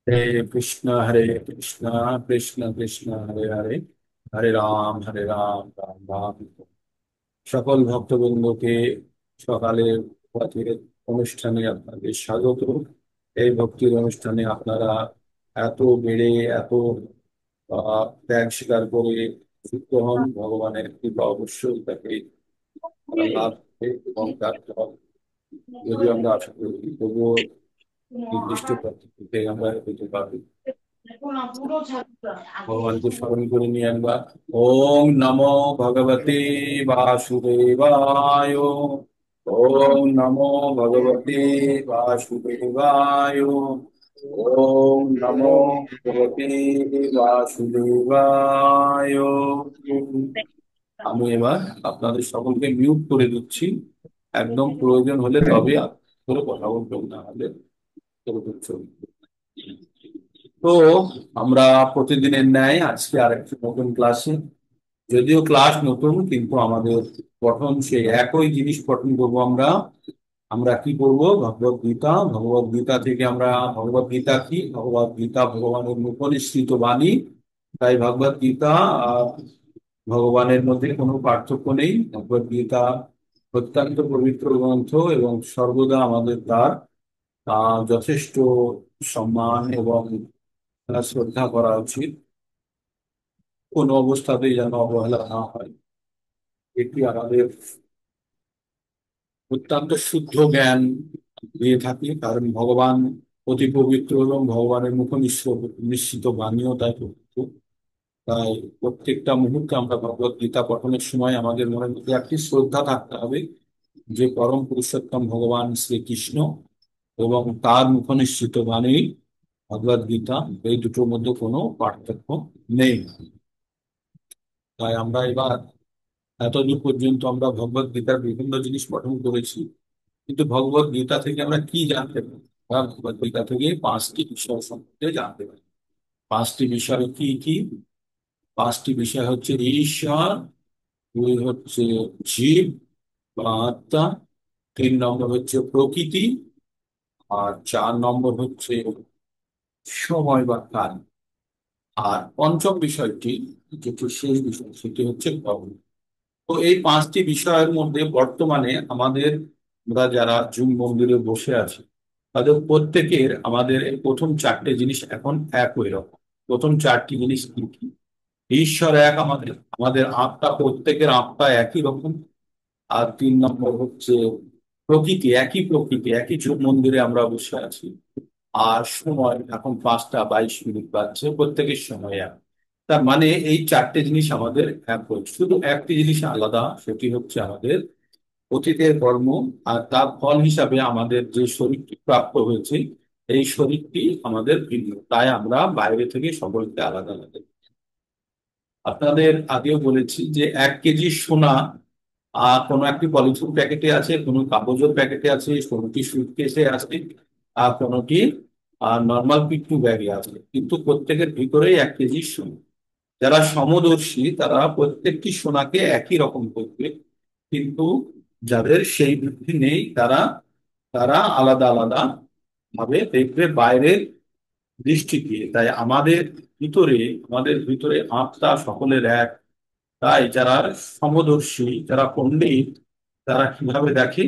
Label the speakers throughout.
Speaker 1: हरे कृष्ण कृष्ण कृष्ण हरे हरे हरे राम राम राम। সকল ভক্তবৃন্দকে সকালের পথের অনুষ্ঠানে আপনাদের স্বাগত। এই ভক্তির অনুষ্ঠানে আপনারা এত বেড়ে এত ত্যাগ স্বীকার করে যুক্ত হন, ভগবানের কৃপা অবশ্যই তাকে লাভ হবে এবং তার ফল যদি আমরা আশা করি তবুও নির্দিষ্ট পদ্ধতিতে আমরা পেতে পারি। ভগবানকে স্মরণ করে নিয়ে একবার ওম নমো ভগবতে বাসুদেবায়। ওম নমো ভগবতে বাসুদেবায়। ওম নমো ভগবতে বাসুদেবায়। আমি এবার আপনাদের সকলকে মিউট করে দিচ্ছি। একদম প্রয়োজন হলে তবে করে কথা বলবেন, না হলে চলবে। তো আমরা প্রতিদিনের ন্যায় আজকে আরেকটি নতুন ক্লাসে, যদিও ক্লাস নতুন কিন্তু আমাদের পঠন সেই একই জিনিস পঠন করবো আমরা। আমরা কি করব? ভগবদ গীতা। ভগবদ গীতা থেকে আমরা, ভগবদ গীতা কি? ভগবদ গীতা ভগবানের উপনিষৃত বাণী। তাই ভগবদ গীতা আহ, ভগবানের মধ্যে কোনো পার্থক্য নেই। ভগবদ গীতা অত্যন্ত পবিত্র গ্রন্থ এবং সর্বদা আমাদের তার যথেষ্ট সম্মান এবং শ্রদ্ধা করা উচিত। কোনো অবস্থাতেই যেন অবহেলা না হয়। এটি আমাদের অত্যন্ত শুদ্ধ জ্ঞান দিয়ে থাকি, কারণ ভগবান অতি পবিত্র এবং ভগবানের মুখ নিশ্চিত বাণীও তাই পবিত্র। তাই প্রত্যেকটা মুহূর্তে আমরা ভগবত গীতা পঠনের সময় আমাদের মনের মধ্যে একটি শ্রদ্ধা থাকতে হবে যে পরম পুরুষোত্তম ভগবান শ্রীকৃষ্ণ এবং তার মুখ নিশ্চিত বাণী ভগবদ গীতা, এই দুটোর মধ্যে কোনো পার্থক্য নেই। তাই আমরা এবার এতদূর পর্যন্ত আমরা ভগবদ গীতার বিভিন্ন জিনিস পঠন করেছি, কিন্তু ভগবদ গীতা থেকে আমরা কি জানতে পারি? আমরা ভগবদ গীতা থেকে পাঁচটি বিষয় সম্পর্কে জানতে পারি। পাঁচটি বিষয় কি কি? পাঁচটি বিষয় হচ্ছে ঈশ্বর, দুই হচ্ছে জীব বা আত্মা, তিন নম্বর হচ্ছে প্রকৃতি, আর চার নম্বর হচ্ছে সময় বা কাল, আর পঞ্চম বিষয়টি যেটি শেষ বিষয় সেটি হচ্ছে কর্ম। তো এই পাঁচটি বিষয়ের মধ্যে বর্তমানে আমাদের, আমরা যারা জুম মন্দিরে বসে আছি, তাদের প্রত্যেকের আমাদের এই প্রথম চারটে জিনিস এখন একই রকম। প্রথম চারটি জিনিস কি কি? ঈশ্বর এক, আমাদের আমাদের আত্মা, প্রত্যেকের আত্মা একই রকম। আর তিন নম্বর হচ্ছে প্রকৃতি, একই প্রকৃতি, একই জুম মন্দিরে আমরা বসে আছি। আর সময় এখন 5টা 22 মিনিট বাজছে, প্রত্যেকের সময় এক। তার মানে এই চারটে জিনিস আমাদের এক, শুধু একটি জিনিস আলাদা, সেটি হচ্ছে আমাদের অতীতের কর্ম। আর তার ফল হিসাবে আমাদের যে শরীরটি প্রাপ্ত হয়েছে, এই শরীরটি আমাদের ভিন্ন। তাই আমরা বাইরে থেকে সকলকে আলাদা আলাদা। আপনাদের আগেও বলেছি যে 1 কেজি সোনা কোনো একটি পলিথিন প্যাকেটে আছে, কোনো কাগজের প্যাকেটে আছে, কোনোটি সুটকেসে আছে, আর কোনোটি নর্মাল পিট্টু ব্যাগে আছে, কিন্তু প্রত্যেকের ভিতরেই 1 কেজি সোনা। যারা সমদর্শী তারা প্রত্যেকটি সোনাকে একই রকম করবে, কিন্তু যাদের সেই বুদ্ধি নেই তারা তারা আলাদা আলাদা ভাবে দেখবে বাইরের দৃষ্টি দিয়ে। তাই আমাদের ভিতরে আত্মা সকলের এক। তাই যারা সমদর্শী, যারা পণ্ডিত, তারা কিভাবে দেখে?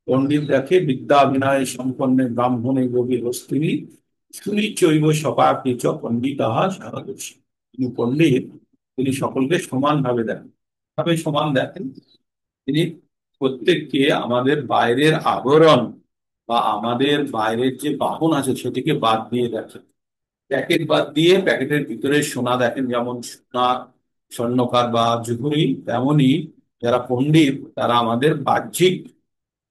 Speaker 1: পণ্ডিত দেখে বিদ্যা বিনয় সম্পন্নে ব্রাহ্মণে গভীর হস্তিনী শুনি চৈব সপাকৃচ পণ্ডিতাহা সারদর্শী। তিনি পণ্ডিত, তিনি সকলকে সমানভাবে দেখেন। ভাবে সমান দেখেন, তিনি প্রত্যেককে আমাদের বাইরের আবরণ বা আমাদের বাইরের যে বাহন আছে সেটিকে বাদ দিয়ে দেখেন। প্যাকেট বাদ দিয়ে প্যাকেটের ভিতরে সোনা দেখেন, যেমন সোনা স্বর্ণকার বা জুহুরি, তেমনি যারা পণ্ডিত তারা আমাদের বাহ্যিক,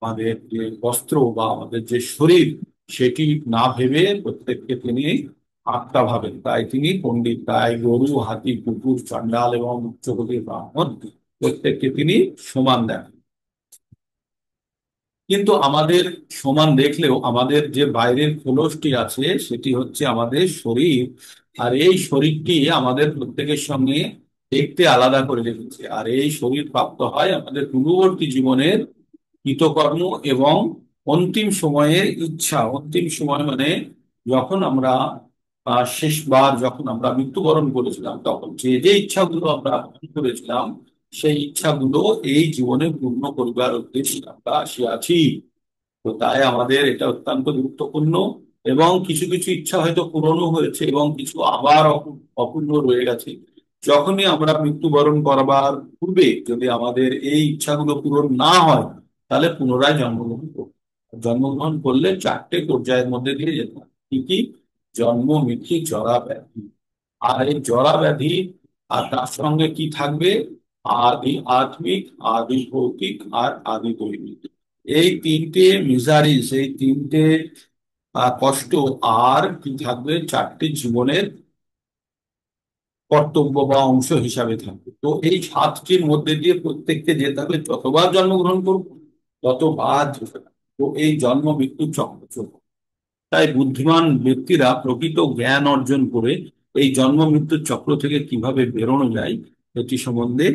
Speaker 1: আমাদের যে বস্ত্র বা আমাদের যে শরীর, সেটি না ভেবে প্রত্যেককে তিনি আত্মা ভাবেন। তাই তিনি পণ্ডিত। তাই গরু, হাতি, কুকুর, চণ্ডাল এবং উচ্চকোটির ব্রাহ্মণ প্রত্যেককে তিনি সমান দেখেন। কিন্তু আমাদের সমান দেখলেও আমাদের যে বাইরের খোলসটি আছে সেটি হচ্ছে আমাদের শরীর। আর এই শরীরটি আমাদের প্রত্যেকের সঙ্গে দেখতে আলাদা করে রেখেছে। আর এই শরীর প্রাপ্ত হয় আমাদের পূর্ববর্তী জীবনের কৃতকর্ম এবং অন্তিম সময়ের ইচ্ছা। অন্তিম সময় মানে যখন আমরা শেষবার যখন আমরা মৃত্যুবরণ করেছিলাম, তখন যে যে ইচ্ছাগুলো আমরা পালন করেছিলাম, সেই ইচ্ছাগুলো এই জীবনে পূর্ণ করিবার উদ্দেশ্যে আমরা আসিয়াছি। তো তাই আমাদের এটা অত্যন্ত গুরুত্বপূর্ণ। এবং কিছু কিছু ইচ্ছা হয়তো পূরণও হয়েছে এবং কিছু আবার অপূর্ণ রয়ে গেছে। যখনই আমরা মৃত্যুবরণ করবার পূর্বে যদি আমাদের এই ইচ্ছাগুলো পূরণ না হয়, তাহলে পুনরায় জন্মগ্রহণ করব। জন্মগ্রহণ করলে চারটে পর্যায়ের মধ্যে দিয়ে যেতে হয়। কি কি? জন্ম, মৃত্যু, জরা, ব্যাধি। আর এই জরা ব্যাধি, আর তার সঙ্গে কি থাকবে? আদি আত্মিক, আদি ভৌতিক, আর আদি দৈবিক। এই তিনটে মিজারিস, এই তিনটে কষ্ট। আর কি থাকবে? চারটি জীবনের কর্তব্য বা অংশ হিসাবে থাকবে। তো এই সাতটির মধ্যে দিয়ে প্রত্যেককে যেতে হবে। যতবার জন্মগ্রহণ করবো ততবার যেতে হবে। তো এই জন্ম মৃত্যুর চক্র চলবে। তাই বুদ্ধিমান ব্যক্তিরা প্রকৃত জ্ঞান অর্জন করে এই জন্ম মৃত্যুর চক্র থেকে কিভাবে বেরোনো যায় এটি সম্বন্ধে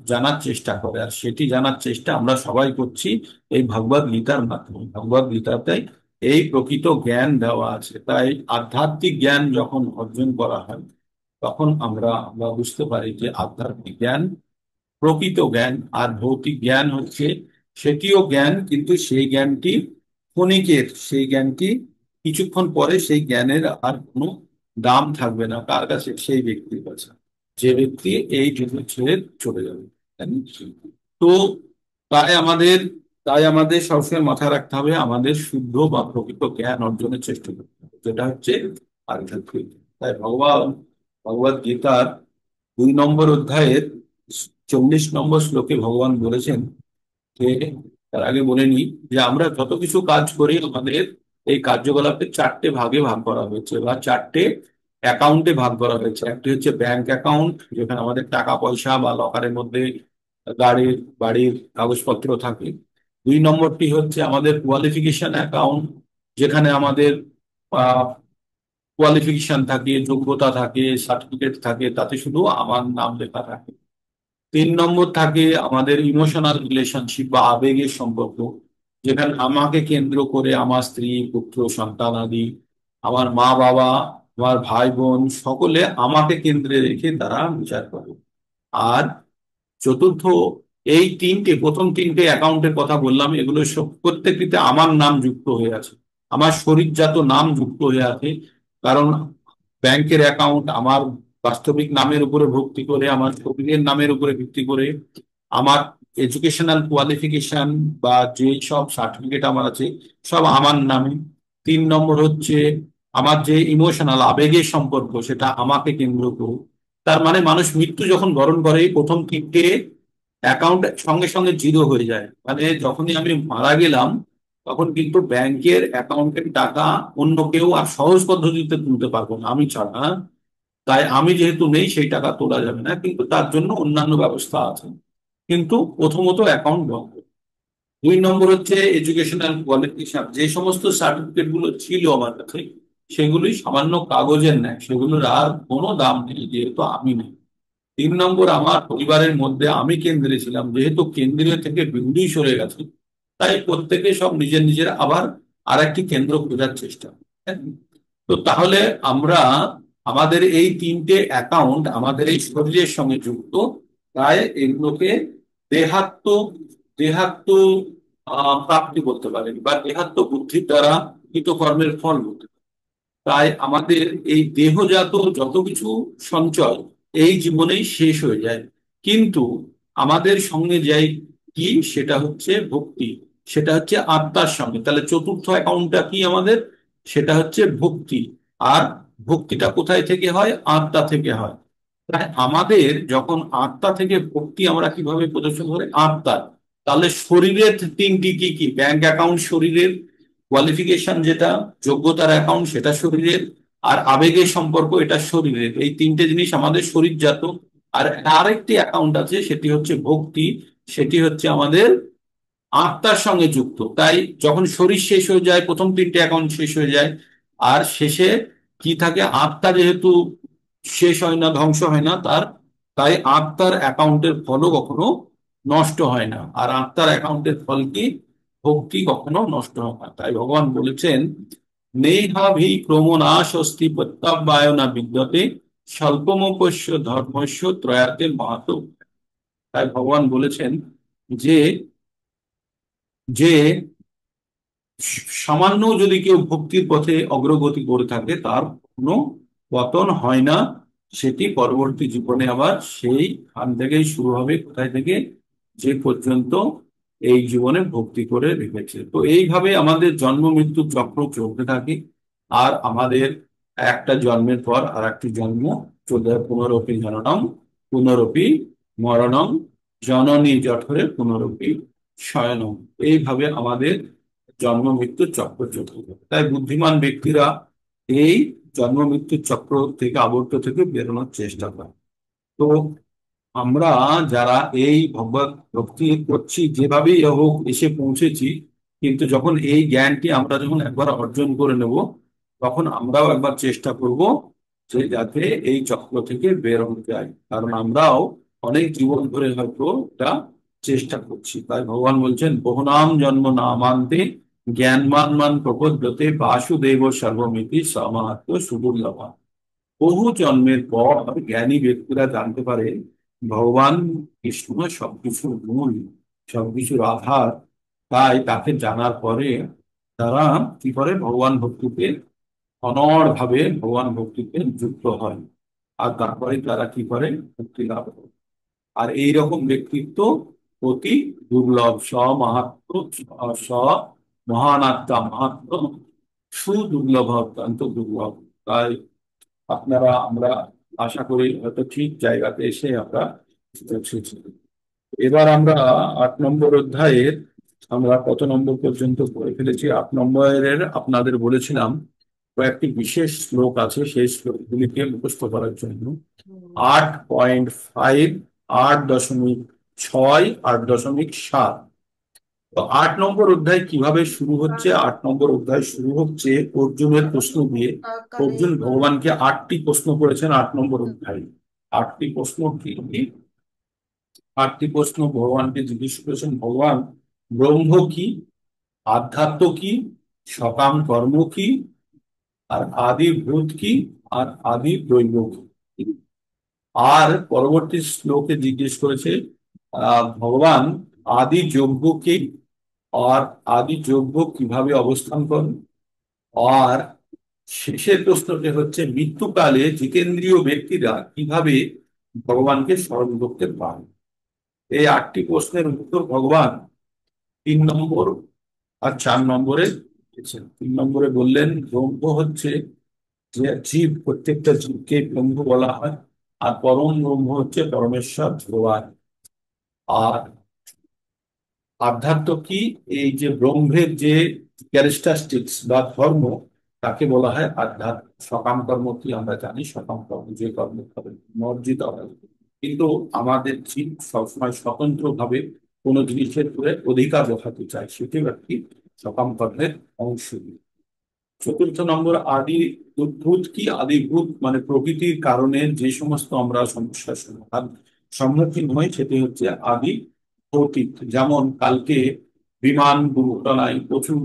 Speaker 1: জানার চেষ্টা করে। আর সেটি জানার চেষ্টা আমরা সবাই করছি এই ভগবদ গীতার মাধ্যমে। ভগবদ গীতাতে এই প্রকৃত জ্ঞান দেওয়া আছে। তাই আধ্যাত্মিক জ্ঞান যখন অর্জন করা হয়, তখন আমরা আমরা বুঝতে পারি যে আধ্যাত্মিক জ্ঞান প্রকৃত জ্ঞান। আর ভৌতিক জ্ঞান হচ্ছে সেটিও জ্ঞান, কিন্তু সেই জ্ঞানটি ক্ষণিকের। সেই জ্ঞানটি কিছুক্ষণ পরে সেই জ্ঞানের আর কোনো দাম থাকবে না কার কাছে? সেই ব্যক্তির কাছে, যে ব্যক্তি এই জগৎ ছেড়ে চলে যাবে। তাই না? তো তাই আমাদের তাই আমাদের সবসময় মাথায় রাখতে হবে, আমাদের শুদ্ধ বা প্রকৃত জ্ঞান অর্জনের চেষ্টা করতে হবে, যেটা হচ্ছে আধ্যাত্মিক। তাই ভগবদ গীতার 2 নম্বর অধ্যায়ের 40 নম্বর শ্লোকে ভগবান বলেছেন যে, তার আগে বলে নিই যে আমরা যত কিছু কাজ করি আমাদের এই কার্যকলাপের চারটে ভাগে ভাগ করা হয়েছে বা চারটে অ্যাকাউন্টে ভাগ করা হয়েছে। একটি হচ্ছে ব্যাংক অ্যাকাউন্ট, যেখানে আমাদের টাকা পয়সা বা লকারের মধ্যে গাড়ির বাড়ির কাগজপত্র থাকে। 2 নম্বরটি হচ্ছে আমাদের কোয়ালিফিকেশন অ্যাকাউন্ট, যেখানে আমাদের কোয়ালিফিকেশন থাকে, যোগ্যতা থাকে, সার্টিফিকেট থাকে, তাতে শুধু আমার নাম লেখা থাকে। 3 নম্বর থাকে আমাদের ইমোশনাল রিলেশনশিপ বা আবেগের সম্পর্ক, যেখানে আমাকে কেন্দ্র করে আমার স্ত্রী, পুত্র, সন্তান আদি, আমার মা বাবা, আমার ভাই বোন, সকলে আমাকে কেন্দ্রে রেখে তারা বিচার করে। আর চতুর্থ, এই প্রথম তিনটে অ্যাকাউন্টের কথা বললাম, এগুলো সব প্রত্যেকটিতে আমার নাম যুক্ত হয়ে আছে, আমার শরীরজাত নাম যুক্ত হয়ে আছে। কারণ ব্যাংকের অ্যাকাউন্ট আমার বাস্তবিক নামের উপরে ভিত্তি করে, আমার শরীরের নামের উপরে ভিত্তি করে, আমার এডুকেশনাল কোয়ালিফিকেশন বা যে সব সার্টিফিকেট আমার আছে সব আমার নামে। 3 নম্বর হচ্ছে আমার যে ইমোশনাল আবেগের সম্পর্ক, সেটা আমাকে কেন্দ্র করে। তার মানে মানুষ মৃত্যু যখন বরণ করে, প্রথম তিনটে অ্যাকাউন্ট সঙ্গে সঙ্গে জিরো হয়ে যায়। মানে যখনই আমি মারা গেলাম, তখন কিন্তু ব্যাংকের অ্যাকাউন্টের টাকা অন্য কেউ আর সহজ পদ্ধতিতে তুলতে পারবো না আমি ছাড়া। হ্যাঁ? তাই আমি যেহেতু নেই, সেই টাকা তোলা যাবে না, কিন্তু তার জন্য অন্যান্য ব্যবস্থা আছে। কিন্তু প্রথমত অ্যাকাউন্ট বন্ধ। 2 নম্বর হচ্ছে এডুকেশনাল কোয়ালিফিকেশন, যে সমস্ত সার্টিফিকেট গুলো ছিল আমার কাছে, সেগুলি সামান্য কাগজের নেয়, সেগুলোর আর কোনো দাম নেই যেহেতু আমি নেই। 3 নম্বর, আমার পরিবারের মধ্যে আমি কেন্দ্রে ছিলাম, যেহেতু কেন্দ্রীয় থেকে বিন্দুই সরে গেছে, তাই প্রত্যেকে সব নিজের নিজের আবার আর একটি কেন্দ্র খোঁজার চেষ্টা করে। হ্যাঁ? তো তাহলে আমরা আমাদের এই তিনটে অ্যাকাউন্ট আমাদের এই শরীরের সঙ্গে যুক্ত। তাই এগুলোকে দেহাত্ম দেহাত্ম প্রাপ্তি বলতে পারেন, বা দেহাত্ম বুদ্ধির দ্বারা কৃতকর্মের ফল বলতে পারেন। তাই আমাদের এই দেহজাত যত কিছু সঞ্চয় এই জীবনেই শেষ হয়ে যায়, কিন্তু আমাদের সঙ্গে যাই কি? সেটা হচ্ছে ভক্তি, সেটা হচ্ছে আত্মার সঙ্গে। তাহলে চতুর্থ অ্যাকাউন্টটা কি আমাদের? সেটা হচ্ছে ভক্তি। আর ভক্তিটা কোথায় থেকে হয়? আত্মা থেকে হয়। তাই আমাদের যখন আত্মা থেকে ভক্তি আমরা কিভাবে প্রদর্শন করে? আত্মার। তাহলে শরীরের তিনটি কি কি? ব্যাংক অ্যাকাউন্ট শরীরের, কোয়ালিফিকেশন যেটা যোগ্যতার অ্যাকাউন্ট সেটা শরীরের, আর আবেগের সম্পর্ক এটা শরীরের। এই তিনটে জিনিস আমাদের শরীরজাত। আর আরেকটি অ্যাকাউন্ট আছে, সেটি হচ্ছে ভক্তি, সেটি হচ্ছে আমাদের আত্মার সঙ্গে যুক্ত। তাই যখন শরীর শেষ হয়ে যায়, প্রথম তিনটে অ্যাকাউন্ট শেষ হয়ে যায়, আর শেষে কি থাকে? আত্মা যেহেতু শেষ হয় না, ধ্বংস হয় না তার, তাই আত্মার অ্যাকাউন্টের ফলও কখনো নষ্ট হয় না। আর আত্মার অ্যাকাউন্টের ফল কি? ভক্তি কখনো নষ্ট হয় না। তাই ভগবান বলেছেন নেহাভি ক্রমনাশস্তি প্রত্যাবায় না বিদ্যতে স্বল্পমপস্য ধর্মস্য ত্রয়াতে মাহাত। তাই ভগবান বলেছেন যে যে সামান্য যদি কেউ ভক্তির পথে অগ্রগতি করে থাকে তার কোনো পতন হয় না। সেটি পরবর্তী জীবনে আবার সেই খান থেকেই শুরু হবে, কোথায় থেকে, যে পর্যন্ত এই জীবনে ভক্তি করে রেখেছে। তো এইভাবে আমাদের জন্ম মৃত্যুর চক্র চলতে থাকে। আর আমাদের একটা জন্মের পর আর একটি জন্ম চলে যায়। পুনরপি জননম পুনরপি মরণম জননী জঠরে পুনরপি শয়নম। এইভাবে আমাদের জন্ম মৃত্যুর চক্র চলতে থাকে। তাই বুদ্ধিমান ব্যক্তিরা এই জন্ম মৃত্যুর চক্র থেকে, আবর্ত থেকে বেরোনোর চেষ্টা করে। তো আমরা যারা এই ভগবত ভক্তি করছি, যেভাবেই হোক এসে পৌঁছেছি, কিন্তু যখন এই জ্ঞানটি আমরা যখন একবার অর্জন করে নেব, তখন আমরাও একবার চেষ্টা করব যে যাতে এই চক্র থেকে বের হতে যায়। কারণ আমরাও অনেক জীবন ধরে হয়তো এটা চেষ্টা করছি। তাই ভগবান বলছেন, বহুনাম জন্ম নামান্তে জ্ঞানমান মান প্রপদ্যতে বাসুদেব সর্বমিতি সমাহাত্ম সুদুর্লভ। বহু জন্মের পর জ্ঞানী ব্যক্তিরা জানতে পারে ভগবান কৃষ্ণ সবকিছুর মূল, সবকিছুর আধার। তাই তাকে জানার পরে তারা কি করে, ভগবান ভক্তিতে অনড় ভাবে ভগবান ভক্তিতে যুক্ত হয়। আর তারপরে তারা কি করে, মুক্তি লাভ করে। আর এইরকম ব্যক্তিত্ব অতি দুর্লভ। মাহাত্ম স মহান আত্মা মাহাত্ম সুদুর্লভ, অত্যন্ত দুর্লভ। তাই আপনারা, আমরা আশা করি হয়তো ঠিক জায়গাতে এসে আমরা পৌঁছেছি। এবার আমরা 8 নম্বর অধ্যায়ের আমরা কত নম্বর পর্যন্ত পড়ে ফেলেছি? 8 নম্বরের আপনাদের বলেছিলাম কয়েকটি বিশেষ শ্লোক আছে, সেই শ্লোকগুলিকে মুখস্থ করার জন্য। 8.5, 8.6, 8.7। তো 8 নম্বর অধ্যায় কিভাবে শুরু হচ্ছে? 8 নম্বর অধ্যায় শুরু হচ্ছে অর্জুনের প্রশ্ন দিয়ে। অর্জুন ভগবানকে 8টি প্রশ্ন করেছেন 8 নম্বর অধ্যায়ে। 8টি প্রশ্ন কি? 8টি প্রশ্ন ভগবানকে জিজ্ঞেস করেছেন, ভগবান ব্রহ্ম কি, আধ্যাত্ম কি, সকাম কর্ম কি, আর আদি ভূত কি, আর আদি দৈব কি। আর পরবর্তী শ্লোকে জিজ্ঞেস করেছে ভগবান আদি যজ্ঞ কি, আর আদি যজ্ঞ কিভাবে অবস্থান করে। আর শেষের প্রশ্নটি হচ্ছে মৃত্যুকালে জিতেন্দ্রীয় ব্যক্তিরা কিভাবে ভগবানকে স্মরণ করতে পারে। এই 8টি প্রশ্নের উত্তর ভগবান 3 নম্বর আর 4 নম্বরে দিয়েছেন। 3 নম্বরে বললেন ব্রহ্ম হচ্ছে যে জীব, প্রত্যেকটা জীবকে ব্রহ্ম বলা হয়। আর পরম ব্রহ্ম হচ্ছে পরমেশ্বর ভগবান। আর আধ্যাত্ম কি, এই যে ব্রহ্মের যে ক্যারেক্টারিস্টিক্স বা ধর্ম, তাকে বলা হয় আধ্যাত্ম। সকাম কর্ম কি, আমরা জানি সকাম কর্ম যে কর্ম করে মর্জিত হয়। কিন্তু আমাদের জীব সবসময় স্বতন্ত্র ভাবে কোনো জিনিসের উপরে অধিকার দেখাতে চায়, সেটিও একটি সকাম কর্মের অংশ। 4 নম্বর আদি ভূত কি, আদি ভূত মানে প্রকৃতির কারণে যে সমস্ত আমরা সমস্যার সম্মুখীন হই, সেটি হচ্ছে আদি ভৌতিক। যেমন কালকে বিমান দুর্ঘটনায় প্রচুর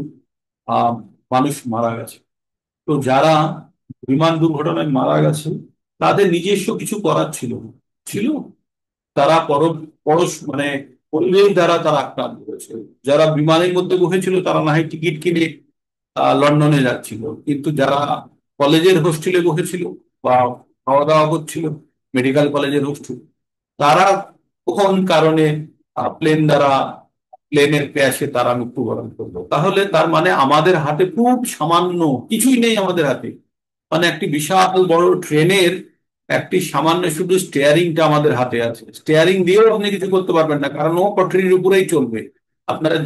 Speaker 1: মানুষ মারা গেছে। তো যারা বিমান দুর্ঘটনায় মারা গেছে, তাদের নিজস্ব কিছু করার ছিল না। ছিল, তারা মানে পরিবেশ দ্বারা তারা আক্রান্ত হয়েছে। যারা বিমানের মধ্যে বসেছিল তারা না হয় টিকিট কিনে লন্ডনে যাচ্ছিল, কিন্তু যারা কলেজের হোস্টেলে বসেছিল বা খাওয়া দাওয়া করছিল মেডিকেল কলেজের হোস্টেল, তারা কোন কারণে প্লেন দ্বারা, প্লেনের ক্র্যাশে তারা মৃত্যুবরণ করলো। তাহলে তার মানে আমাদের হাতে খুব সামান্য কিছুই নেই আমাদের হাতে। মানে একটি বিশাল বড় ট্রেনের একটি সামান্য শুধু স্টিয়ারিংটা আমাদের হাতে আছে। স্টিয়ারিং দিয়েও আপনি কিছু করতে পারবেন না, কারণ ও পটরির উপরেই চলবে। আপনারা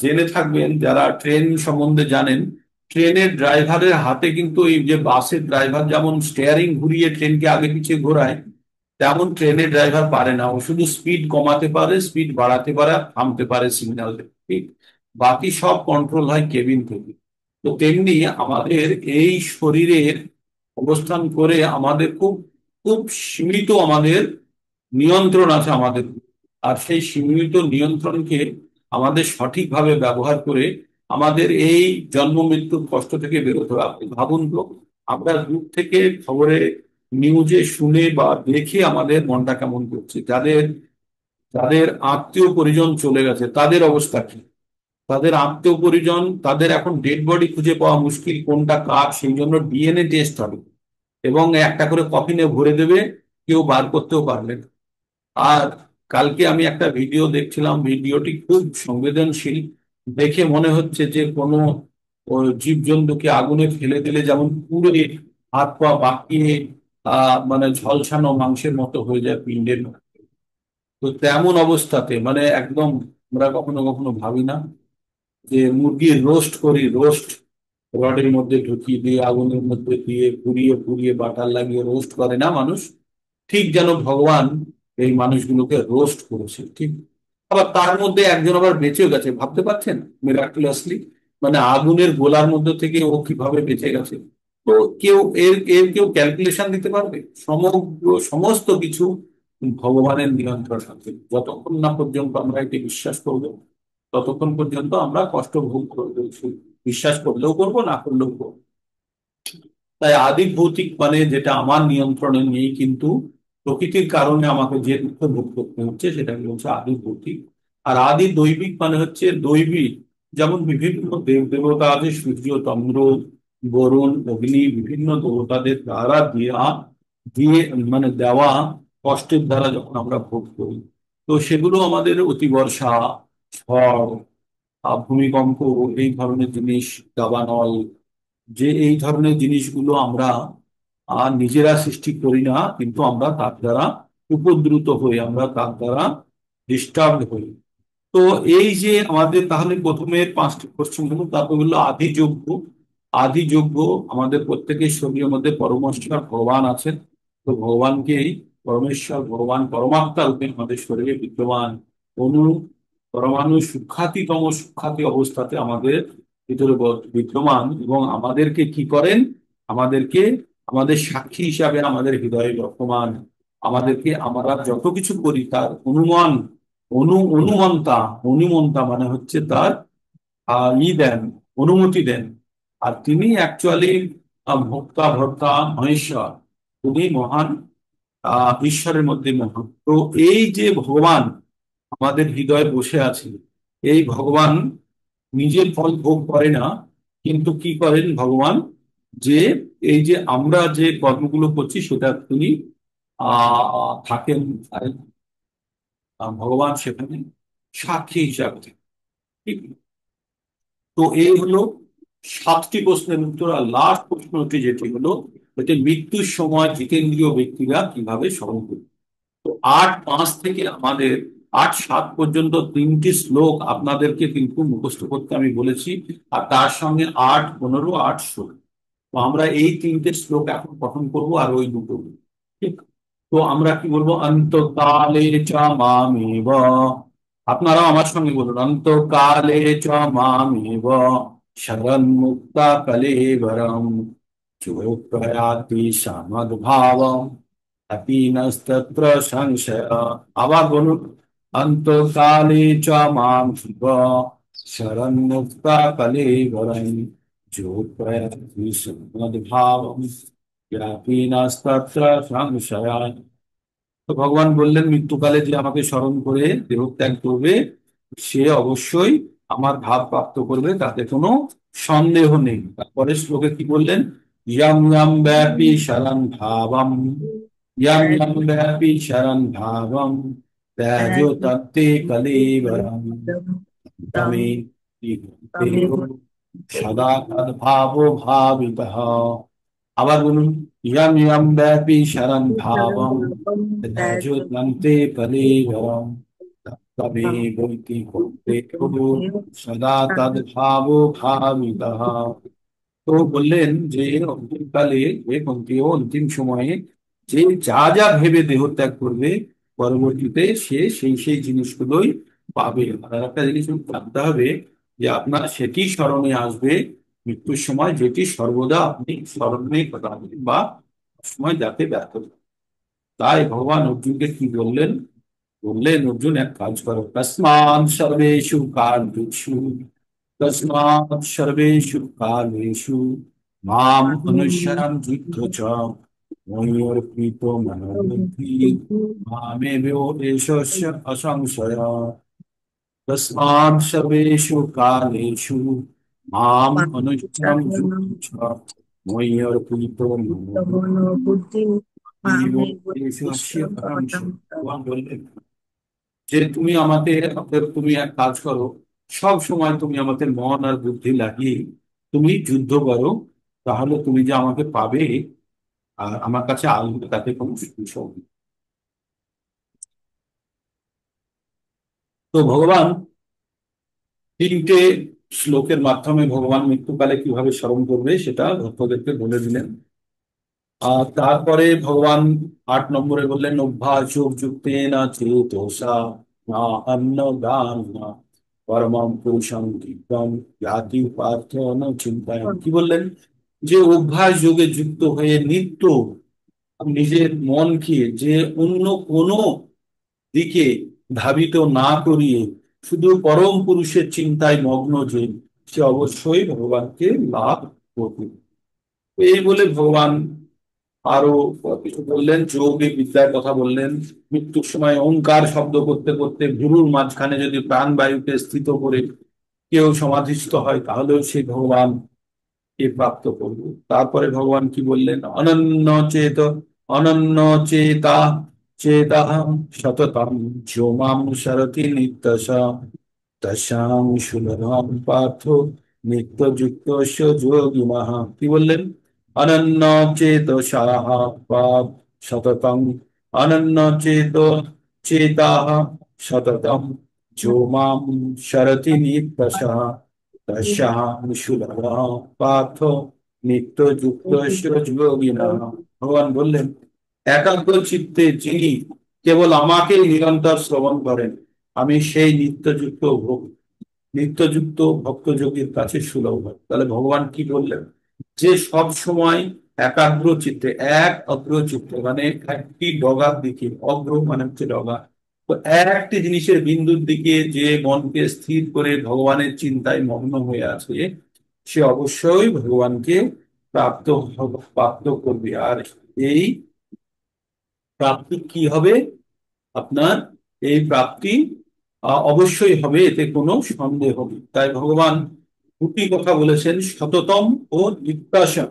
Speaker 1: জেনে থাকবেন যারা ট্রেন সম্বন্ধে জানেন, ট্রেনের ড্রাইভারের হাতে কিন্তু, এই যে বাসের ড্রাইভার যেমন স্টিয়ারিং ঘুরিয়ে ট্রেনকে আগে পিছিয়ে ঘোরায়, তেমন ট্রেনের ড্রাইভার পারে না। ও শুধু স্পিড কমাতে পারে, স্পিড বাড়াতে পারে, আর থামতে পারে সিগন্যাল। ঠিক, বাকি সব কন্ট্রোল হয় কেবিন থেকে। তো তেমনি আমাদের এই শরীরের অবস্থান করে আমাদের খুব খুব সীমিত আমাদের নিয়ন্ত্রণ আছে আমাদের। আর সেই সীমিত নিয়ন্ত্রণকে আমাদের সঠিকভাবে ব্যবহার করে আমাদের এই জন্ম মৃত্যুর কষ্ট থেকে বেরোতে হবে। আপনি ভাবুন তো, আমরা দূর থেকে খবরে নিউজে শুনে বা দেখে আমাদের মনটা কেমন করছে। যাদের যাদের আত্মীয় পরিজন চলে গেছে তাদের অবস্থা কি? তাদের আত্মীয় পরিজন, তাদের এখন ডেড বডি খুঁজে পাওয়া মুশকিল, কোনটা কার, সেই জন্য ডিএনএ টেস্ট হবে এবং একটা করে কফিনে ভরে দেবে, কেউ বার করতেও পারবে না। আর কালকে আমি একটা ভিডিও দেখছিলাম, ভিডিওটি খুব সংবেদনশীল। দেখে মনে হচ্ছে যে কোনো জীবজন্তুকে আগুনে ফেলে দিলে যেমন পুড়ে হাত পা বাঁকিয়ে মানে ঝলসানো মাংসের মতো হয়ে যায় পিণ্ডের মতো। তো তেমন অবস্থাতে মানে একদম, আমরা কখনো কখনো ভাবি না যে মুরগির রোস্ট করি, রোস্ট রডের মধ্যে ঢুকিয়ে দিয়ে আগুনের মধ্যে দিয়ে পুড়িয়ে পুড়িয়ে বাটার লাগিয়ে রোস্ট করে না মানুষ, ঠিক যেন ভগবান এই মানুষগুলোকে রোস্ট করেছে। ঠিক আবার তার মধ্যে একজন আবার বেঁচেও গেছে, ভাবতে পারছেন? মিরাকুলাসলি, মানে আগুনের গোলার মধ্যে থেকে ও কিভাবে বেঁচে গেছে। তো কেউ এর এর কেউ ক্যালকুলেশন দিতে পারবে? সমগ্র সমস্ত কিছু ভগবানের নিয়ন্ত্রণ আছে। যতক্ষণ না পর্যন্ত আমরা এটি বিশ্বাস করবো, ততক্ষণ পর্যন্ত আমরা কষ্ট ভোগ করবো। বিশ্বাস করলেও করবো, না করলেও করবো। তাই আদি ভৌতিক মানে যেটা আমার নিয়ন্ত্রণে নেই, কিন্তু প্রকৃতির কারণে আমাকে যে দুঃখ ভোগ করতে হচ্ছে, সেটাকে বলছে আদি ভৌতিক। আর আদি দৈবিক মানে হচ্ছে দৈবিক। যেমন বিভিন্ন দেব দেবতা আছে, সূর্য, চন্দ্র, বরুণ, অগ্নি, বিভিন্ন দেবতাদের দ্বারা দিয়ে মানে দেওয়া কষ্টের দ্বারা যখন আমরা ভোগ করি, তো সেগুলো আমাদের অতিবর্ষা, ঝড়, ভূমিকম্প, এই ধরনের জিনিস, দাবানল, যে এই ধরনের জিনিসগুলো আমরা নিজেরা সৃষ্টি করি না, কিন্তু আমরা তার দ্বারা উপদ্রুত হই, আমরা তার দ্বারা ডিস্টার্ব হই। তো এই যে আমাদের তাহলে প্রথমে পাঁচটি কোশ্চেন হলো, তারপর হলো আদি যজ্ঞ। আদি যজ্ঞ, আমাদের প্রত্যেকের শরীরের মধ্যে পরমেশ্বর ভগবান আছেন। তো ভগবানকেই পরমেশ্বর ভগবান পরমাত্মা রূপে আমাদের শরীরে বিদ্যমান। অনু পরমাণু সূক্ষ্মাতি অবস্থাতে আমাদের ভিতরে বিদ্যমান এবং আমাদেরকে কি করেন? আমাদেরকে আমাদের সাক্ষী হিসাবে আমাদের হৃদয়ে বর্তমান। আমাদেরকে আমরা যত কিছু করি তার অনুমান, অনুমন্তা, অনুমন্তা মানে হচ্ছে তার দেন, অনুমতি দেন। আর তিনি অ্যাকচুয়ালি ভোক্তা ভর্তা মহেশ্বর, তিনি মহান, ঈশ্বরের মধ্যে মহান। তো এই যে ভগবান আমাদের হৃদয়ে বসে আছে, এই ভগবান নিজের ফল ভোগ করে না, কিন্তু কি করেন ভগবান? যে এই যে আমরা যে কর্মগুলো করছি সেটা তিনি থাকেন, ভগবান সেখানে সাক্ষী হিসাবে থাকেন। ঠিক? তো এই হলো সাতটি প্রশ্নের উত্তর। আর লাস্ট প্রশ্নটি যেটি হলো, এটি মৃত্যুর সময় জিতেন্দ্রীয় ব্যক্তিরা কিভাবে স্মরণ করবে। তো 8-5 থেকে আমাদের 8-7 পর্যন্ত তিনটি শ্লোক আপনাদেরকে কিন্তু মুখস্থ করতে আমি বলেছি। আর তার সঙ্গে 8-15, 8-16। তো আমরা এই তিনটে শ্লোক এখন পঠন করব, আর ওই দুটো। ঠিক? তো আমরা কি বলবো? অন্তকালে চ মামেব, আপনারাও আমার সঙ্গে বলুন, অন্তকালে চ মামেব শরণ মুক্তা কলেবরম চোত্তয়াতি সমদ্ভাবম অপি নস্তত্র সংশয়। আবার বলুন, অন্তকালে চ মাম শিব শরণ মুক্তা কলেবরম চোত্তয়াতি সমদ্ভাবম অপি নস্তত্র সংশয়। তো ভগবান বললেন, মৃত্যুকালে যে আমাকে স্মরণ করে দেহত্যাগ করবে, সে অবশ্যই আমার ভাব প্রাপ্ত করবে, তাতে কোনো সন্দেহ নেই। তারপরে শ্লোকে কি বললেন? ইয়ম ইয়ম ব্যাপী শরণ ভাবম, ইয়ম ইয়ম ব্যাপী শরণ ভাবম ত্যাজো তত্তে কলেবরম তমে সদা তদ্ভাবো ভাবিতঃ। আবার বলুন, ইয়ম ইয়ম ব্যাপী শরণ ভাবম ত্যাজন্তে কলেবরম তবে বৈতি কর্তে কুরু সদা তদ্ভাবো ভাবিতঃ। তো বললেন যে অন্তিমকালে, যে কন্তিও অন্তিম সময়ে যে যা যা ভেবে দেহত্যাগ করবে, পরবর্তীতে সে সেই সেই জিনিসগুলোই পাবে। আর একটা জিনিস জানতে হবে, যে আপনার সেটি স্মরণে আসবে মৃত্যুর সময়, যেটি সর্বদা আপনি স্মরণে রাখবেন বা সময় যাতে ব্যর্থ না। তাই ভগবান অর্জুনকে কি বললেন? বললেন, অর্জুন এক কাজ করো, তস্মাৎ সর্বেষু কার্যেষু তস্মাৎ সর্বেষু কালেষু মাম অনুসরণ যুদ্ধ চ ময়্যর্পিত মনো বুদ্ধিঃ মামেভ্যো এষস্য অসংশয়। তস্মাৎ সর্বেষু কালেষু মাম অনুসরণ যুদ্ধ চ ময়্যর্পিত মনো বুদ্ধিঃ এষস্য অসংশয়। ভগবান বললেন যে তুমি আমাকে, অতএব তুমি এক কাজ করো, সব সময় তুমি আমাকে মন আর বুদ্ধি লাগিয়ে তুমি যুদ্ধ করো, তাহলে তুমি যে আমাকে পাবে আর আমার কাছে আসবে তাতে কোনো সংশয় নেই। তো ভগবান তিনটে শ্লোকের মাধ্যমে ভগবান মৃত্যুকালে কিভাবে স্মরণ করবে সেটা ভক্তদেরকে বলে দিলেন। আর তারপরে ভগবান 8 নম্বরে বললেন অভ্যাস যুক্তেন চেতসা না অন্ন দান না পরমম পুরুষম দিব্যম জ্ঞাতি পার্থ ন চিন্তায়। কি বললেন? যে অভ্যাস যোগে যুক্ত হয়ে নিত্য নিজের মনকে যে অন্য কোনো দিকে ধাবিত না করিয়ে শুধু পরম পুরুষের চিন্তায় মগ্ন, যে সে অবশ্যই ভগবানকে লাভ করবে। এই বলে ভগবান আরো কিছু বললেন, যোগে বিদ্যার কথা বললেন। মৃত্যুর সময় ওঙ্কার শব্দ করতে করতে ভুরুর মাঝখানে যদি প্রাণবায়ুকে স্থিত করে কেউ সমাধিস্থ হয় তাহলেও সে ভগবান কে প্রাপ্ত করবে। তারপরে ভগবান কি বললেন? অনন্য চেত অনন্য চেতা চেতাহম সততম যো মাম সরতি নিত্যশ তস্যাং সুলভম পার্থ নিত্যযুক্ত যোগিনঃ। কি বললেন? অনন্য চেত সাহ সততম অনন্য চেত চেতাহ সততম যো মাম সরতি নিত্যশ তস্যাং সুলভম পার্থ নিত্যযুক্ত যোগিনঃ। ভগবান বললেন একাগ্র চিত্তে যিনি কেবল আমাকে নিরন্তর শ্রবণ করেন, আমি সেই নিত্যযুক্ত ভক্তযোগীর কাছে সুলভ হয়। তাহলে ভগবান কি বললেন? যে সব সময় একাগ্র চিত্তে, এক অগ্র চিত্তে মানে একটি ডগার দিকে, অগ্র মানে হচ্ছে ডগা, তো একটি জিনিসের বিন্দুর দিকে যে মনকে স্থির করে ভগবানের চিন্তায় মগ্ন হয়ে আছে, সে অবশ্যই ভগবানকে প্রাপ্ত করবে। আর এই প্রাপ্তি কি হবে? আপনার এই প্রাপ্তি অবশ্যই হবে, এতে কোনো সন্দেহ নেই। তাই ভগবান দুটি কথা বলেছেন, সততম ও নিত্যাসা।